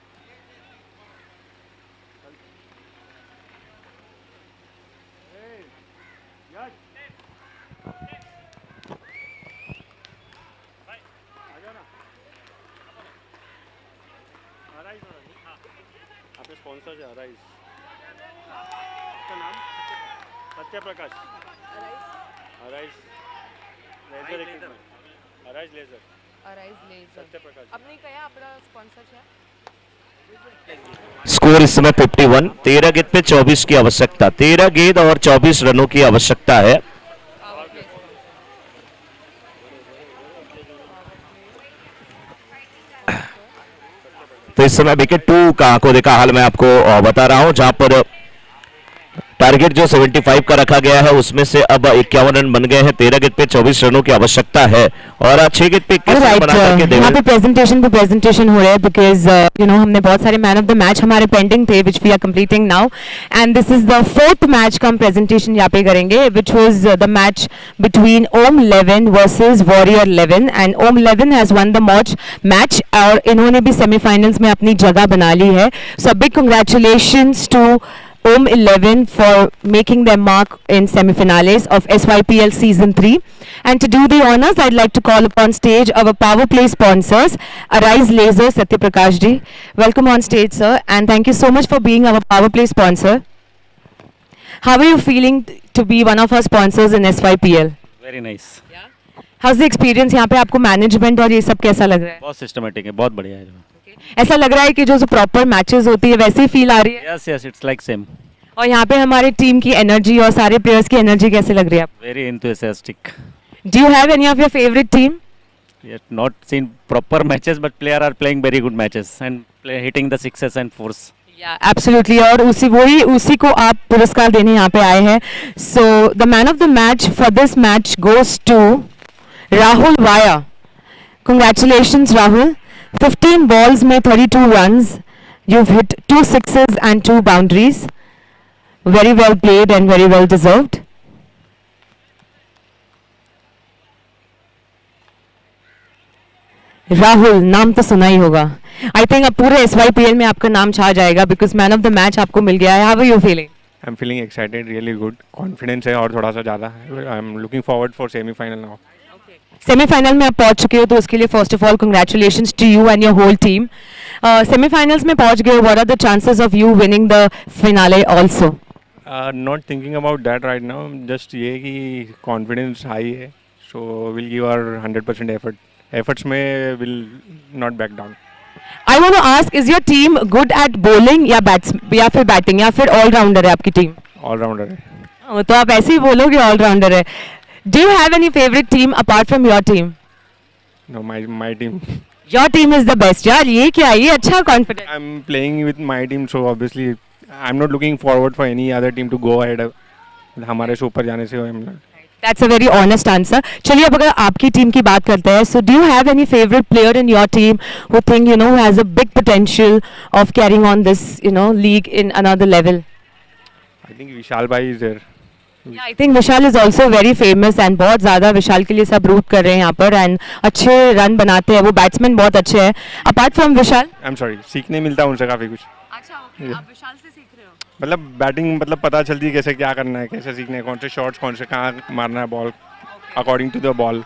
आपके स्पॉन्सर है अराइज. आपका नाम? Satya Prakash. Arise laser equipment. Arise laser. Satya Prakash. अपने कया आपला sponsor है? स्कोर इस समय 51. 13 गेंद पे 24 की आवश्यकता. 13 गेंद और 24 रनों की आवश्यकता है. तो इस समय विकेट 2 का आंखों देखा हाल मैं आपको बता रहा हूं, जहां पर टारगेट जो 75 का रखा गया है उसमें से अब 51 रन बन गए हैं. 13 गेंद पे 24 रनों की आवश्यकता है और 6 गेंद पे 21 रन बना करके यहाँ पे प्रेजेंटेशन हो रहा है बिकॉज हमने बहुत सारे मैन ऑफ द मैच हमारे पेंडिंग थे which we are completing now, and this is the 4th match का हम प्रेजेंटेशन यहाँ पे करेंगे, which was the match between Om 11 versus warrior 11, and Om 11 has won the match और इन्होंने भी सेमीफाइनल्स में अपनी जगह बना ली है. So big congratulations to Om 11 for making their mark in semi-finales of SYPL Season 3. And to do the honors, I'd like to call upon stage our power play sponsors, Arise Laser Satya Prakash ji. Welcome on stage, sir, and thank you so much for being our power play sponsor. How are you feeling to be one of our sponsors in SYPL? Very nice. How's the experience? यहाँ पे आपको management और ये सब कैसा लग रहा है? बहुत सिस्टमेटिक है, बहुत बढ़िया है. ऐसा लग रहा है कि जो प्रॉपर मैचेस होती है वैसी फील आ रही है? Yes yes, it's like same. और यहाँ पे हमारे टीम की एनर्जी और सारे प्लेयर्स की एनर्जी कैसे लग रही है? Very enthusiastic. Do you have any of your favourite team? Not seen proper matches but player are playing very good matches and hitting the sixes and fours. Absolutely. और उसी को आप पुरस्कार देने यहाँ पे आए हैं. So the man of the match for this match goes to Rahul Vaya. Congratulations Rahul. 15 balls में 32 runs. You've hit 2 sixes and 2 boundaries. Very well played and very well deserved. Rahul, नाम तो सुना ही होगा. आई थिंक अब पूरे SYPL में आपका नाम छा जाएगा because man of the match आपको मिल गया है. How are you feeling? I am feeling excited, really good. Confidence है और थोड़ा सा ज़्यादा. I am looking forward for semifinal now. Semifinal में आप पहुंच चुके हो तो उसके लिए first of all congratulations to you and your whole team. Semifinals में पहुंच गए, what are the chances of you winning the finale also? Not thinking about that right now, just ये कि कॉन्फिडेंस हाई है, so will give our 100% efforts में will not back down. I want to ask, is your team good at bowling या फिर batting या फिर allrounder है आपकी टीम? ऑलराउंडर है. तो आप ऐसे ही बोलोगे ऑलराउंडर है. Do you have any favorite team apart from your team? No, my team. Your team is the best. यार ये क्या है? ये अच्छा confidence. I'm playing with my team, so obviously I'm not looking forward for any other team to go ahead. हमारे से ऊपर जाने से I'm not. That's a very honest answer. चलिए अब अगर आपकी टीम की बात करते हैं, so do you have any favorite player in your team who think you know has a big potential of carrying on this league in another level? I think Vishal bhai is there. Yeah, I think Vishal is also very famous and बहुत ज़्यादा विशाल के लिए सब root कर रहे हैं यहाँ पर and अच्छे रन बनाते हैं, वो बैट्समैन बहुत अच्छे हैं. Apart from Vishal? I'm sorry, सीखने मिलता है उनसे काफ़ी कुछ. अच्छा, okay. आप विशाल से सीख रहे हो? मतलब बैटिंग मतलब पता चलती है कैसे क्या करना है, कैसे सीखना है, कौन से शॉट्स कौन से कहाँ मारना है ball according to the ball.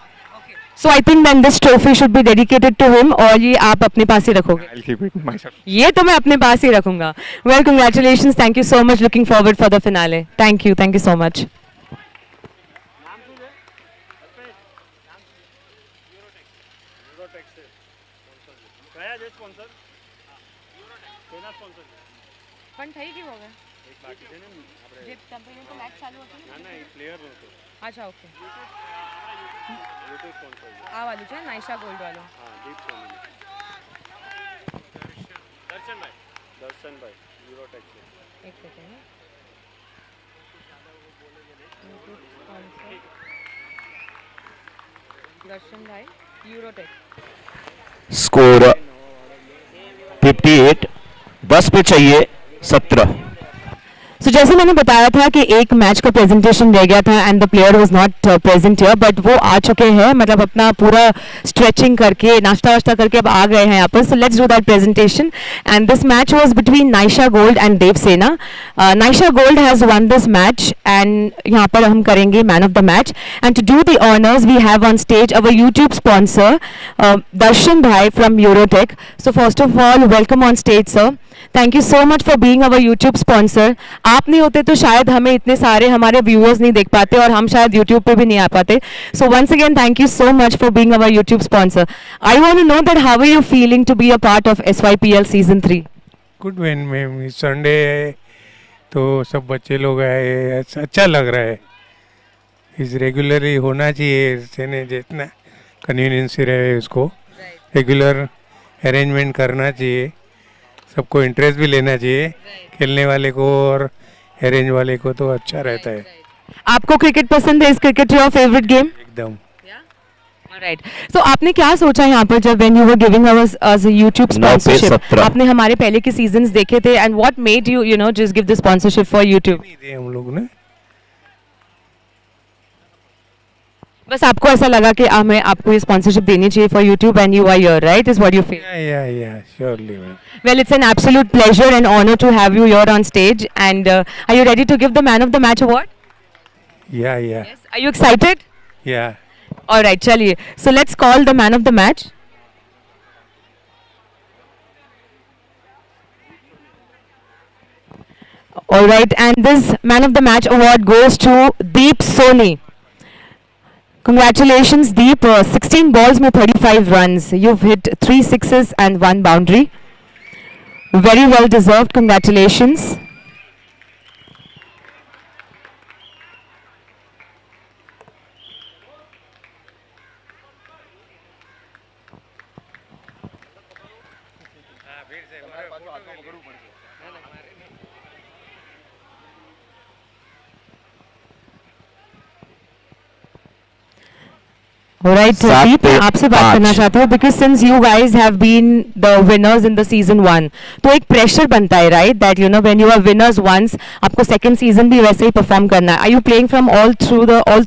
So I think then this trophy should be dedicated to him और ये आप अपने पास ही रखोगे? I'll keep it myself. ये तो मैं अपने पास ही रखूंगा. Well, congratulations. Thank you so much. Looking forward for the finale. Thank you so much. पण થઈ ગયું હવે એક બાકી છે ને આપણે જે કંપની તો મેચ ચાલુ હતું ને ના એ પ્લેયર નહોતો. અચ્છા ઓકે આ વાળું છે નાઇશા ગોલ્ડ વાળું. હા દીપ સોની દર્શનભાઈ યુરોટેક છે. એક સેકન્ડ દર્શનભાઈ યુરોટેક. स्कोर 58, बस पे चाहिए 17. So जैसे मैंने बताया था कि एक मैच का प्रेजेंटेशन रह गया था and the player was not present here, but वो आ चुके हैं, मतलब अपना पूरा स्ट्रेचिंग करके नाश्ता वाश्ता करके अब आ गए हैं यहाँ पर. So let's do that presentation and this match was between Naisha gold and Dev Sena. Naisha gold has won this match and यहाँ पर हम करेंगे man of the match. And to do the honours we have on stage our YouTube sponsor Darshan bhai from Eurotech. So first of all welcome on stage sir. Thank you so much for being our YouTube sponsor. आप नहीं होते तो शायद हमें इतने सारे हमारे viewers नहीं देख पाते और हम शायद यूट्यूब पे भी नहीं आ पाते. So once again thank you so much for being our YouTube sponsor. I want to know that how are you feeling to be a part of SYPL season 3? Good man ma'am, Sunday है तो सब बच्चे लोग आए, अच्छा लग रहा है. इस रेगुलरली होना चाहिए, इससे जितना कन्वीनियंस रहे उसको रेगुलर अरेंजमेंट करना चाहिए. सबको इंटरेस्ट भी लेना चाहिए, खेलने वाले को और अरेंज वाले को तो अच्छा रहता है. आपको क्रिकेट पसंद है? इस क्रिकेट योर फेवरेट गेम? एकदम. राइट. तो आपने क्या सोचा यहाँ पर जब when you were giving us YouTube sponsorship? आपने हमारे पहले के सीजंस देखे थे and what made you you know just give the sponsorship for YouTube? हम लोग ने बस आपको ऐसा लगा कि हमें आपको ये स्पॉन्सरशिप देनी चाहिए for YouTube and you are here, right? Is what you feel? Yeah surely ma'am. Well, it's an absolute pleasure and honor to have you here on stage. And are you ready to give the Man of the Match award? Yeah. Yes. Are you excited? Yeah. All right, chaliye. So let's call the Man of the Match. All right, and this Man of the Match award goes to Deep Soni. Congratulations, Deep. 16 balls में 35 runs. You've hit 3 sixes and 1 boundary. Very well deserved. Congratulations. Alright, Deep, मैं आपसे बात करना चाहती हूँ because since you guys have been the winners in the season 1, तो एक pressure बनता है, right? That you know when you are winners once, आपको second season भी वैसे ही perform करना है. Are you playing from all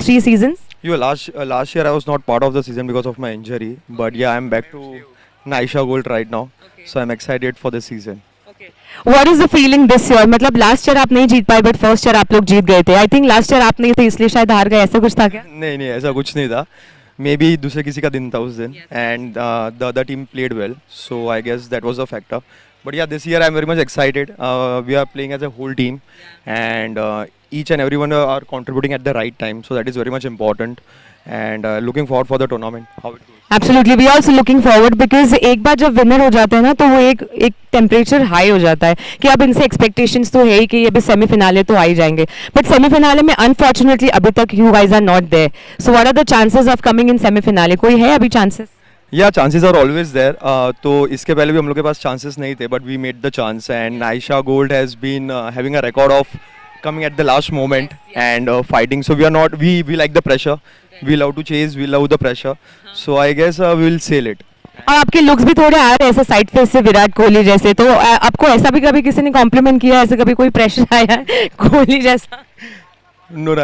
3 seasons? Last year I was not part of the season because of my injury, but yeah, I'm back to Naisha Gold right now, so I'm excited for the season. What is the feeling this year? मतलब last year आप नहीं जीत पाए but first year आप लोग जीत गए थे. I think last year आप नहीं थे इसलिए शायद हार गए, ऐसा कुछ था क्या? नहीं ऐसा कुछ नहीं था. maybe दूसरे किसी का दिन था उस दिन, and the other team played well, so I guess that was a factor. But yeah, this year I'm very much excited. We are playing as a whole team, and each and everyone are contributing at the right time, so that is very much important. And looking forward for the tournament. How it goes. Absolutely we are also looking forward because एक बार जब winner हो जाते हैं ना तो वो एक टेम्परेचर हाई हो जाता है कि अब इनसे एक्सपेक्टेशंस तो है ही कि ये भी सेमीफिनाले तो आ ही जाएंगे, बट सेमीफिनाले में अनफॉर्चुनेटली अभी तक you guys are not there. So what are the chances of coming in semi finale? कोई है अभी chances? Yeah, chances are always there. तो इसके पहले भी हम लोग के पास chances नहीं थे, but we made the chance. And Aisha Gold has been having a record of coming at the last moment and fighting. So we like the pressure. We love to chase. We love the pressure. So I guess we will sail it. और आपके looks भी थोड़े आ रहे हैं ऐसे side face से विराट कोहली जैसे, तो आपको ऐसा भी कभी किसी ने कॉम्प्लीमेंट किया, ऐसे कभी कोई प्रेशर आया है कोहली जैसा? No,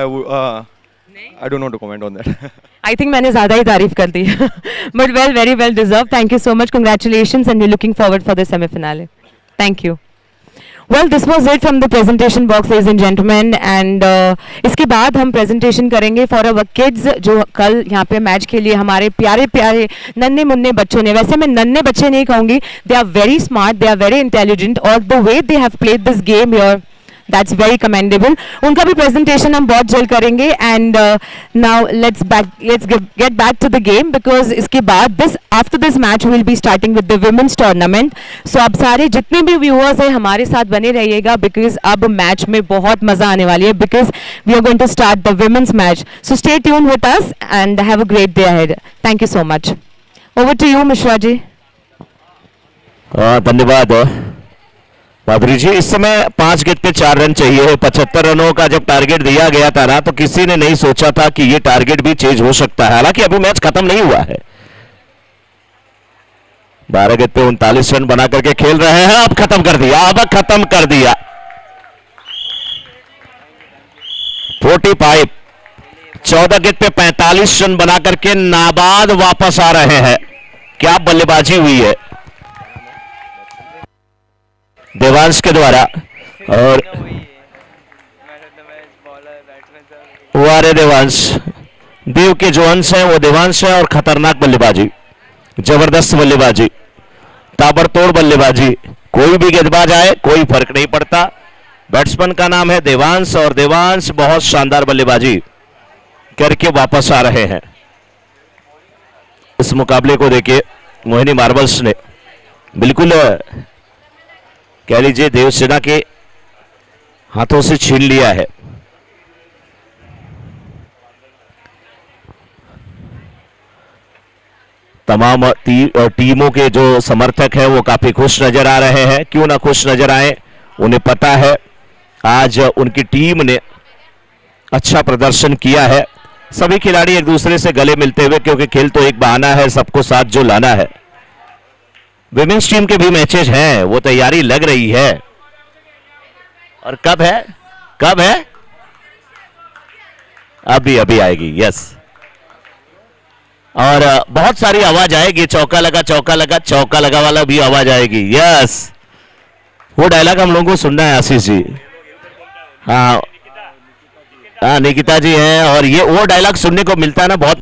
I don't know to comment on that. I think मैंने ज़्यादा ही तारीफ कर दी, but very well deserve. Thank you so much, congratulations and we looking forward for the semifinale. Thank you. Well this was it from the presentation box ladies and gentleman, and इसके बाद हम presentation करेंगे for our kids जो कल यहाँ पे match के लिए हमारे प्यारे प्यारे नन्हे मुन्ने बच्चों ने, वैसे मैं नन्हे बच्चे नहीं कहूँगी, they are very smart, they are very intelligent, और the way they have played this game your that's very commendable. उनका भी प्रेजेंटेशन हम बहुत जल्द करेंगे. And now let's get back to the game because इसके बाद after this match will be starting with the women's tournament. So आप सारे जितने भी व्यूअर्स हैं हमारे साथ बने रहिएगा बिकॉज अब मैच में बहुत मजा आने वाली है because we are going to start the women's match. So stay tune with us and have a great day ahead. Thank you so much. Over to you Mishra ji. धन्यवाद माधुरी जी. इस समय 5 गेंद पे 4 रन चाहिए. 75 रनों का जब टारगेट दिया गया था ना तो किसी ने नहीं सोचा था कि ये टारगेट भी चेंज हो सकता है. हालांकि अभी मैच खत्म नहीं हुआ है. 12 गेंद पे 39 रन बना करके खेल रहे हैं. अब खत्म कर दिया. 45. 14 गेंद पे 45 रन बना करके नाबाद वापस आ रहे हैं. क्या बल्लेबाजी हुई है देवांश के द्वारा. और वारे देवांश, देव के जो अंश हैं वो देवांश है. और खतरनाक बल्लेबाजी, जबरदस्त बल्लेबाजी, ताबड़तोड़ बल्लेबाजी. कोई भी गेंदबाज आए कोई फर्क नहीं पड़ता. बैट्समैन का नाम है देवांश और देवांश बहुत शानदार बल्लेबाजी करके वापस आ रहे हैं. इस मुकाबले को देखिए मोहिनी मार्बल्स ने बिल्कुल कह लीजिए देवसेना के हाथों से छीन लिया है. तमाम टीमों के जो समर्थक हैं वो काफी खुश नजर आ रहे हैं. क्यों ना खुश नजर आए, उन्हें पता है आज उनकी टीम ने अच्छा प्रदर्शन किया है. सभी खिलाड़ी एक दूसरे से गले मिलते हुए, क्योंकि खेल तो एक बहाना है, सबको साथ जो लाना है. विमेंस टीम के भी मैचेस हैं, वो तैयारी लग रही है. और कब है अभी आएगी. यस, और बहुत सारी आवाज आएगी. चौका लगा वाला भी आवाज आएगी. यस, वो डायलॉग हम लोगों को सुनना है आशीष जी. हाँ निकिता जी हैं, और ये वो डायलॉग सुनने को मिलता है ना बहुत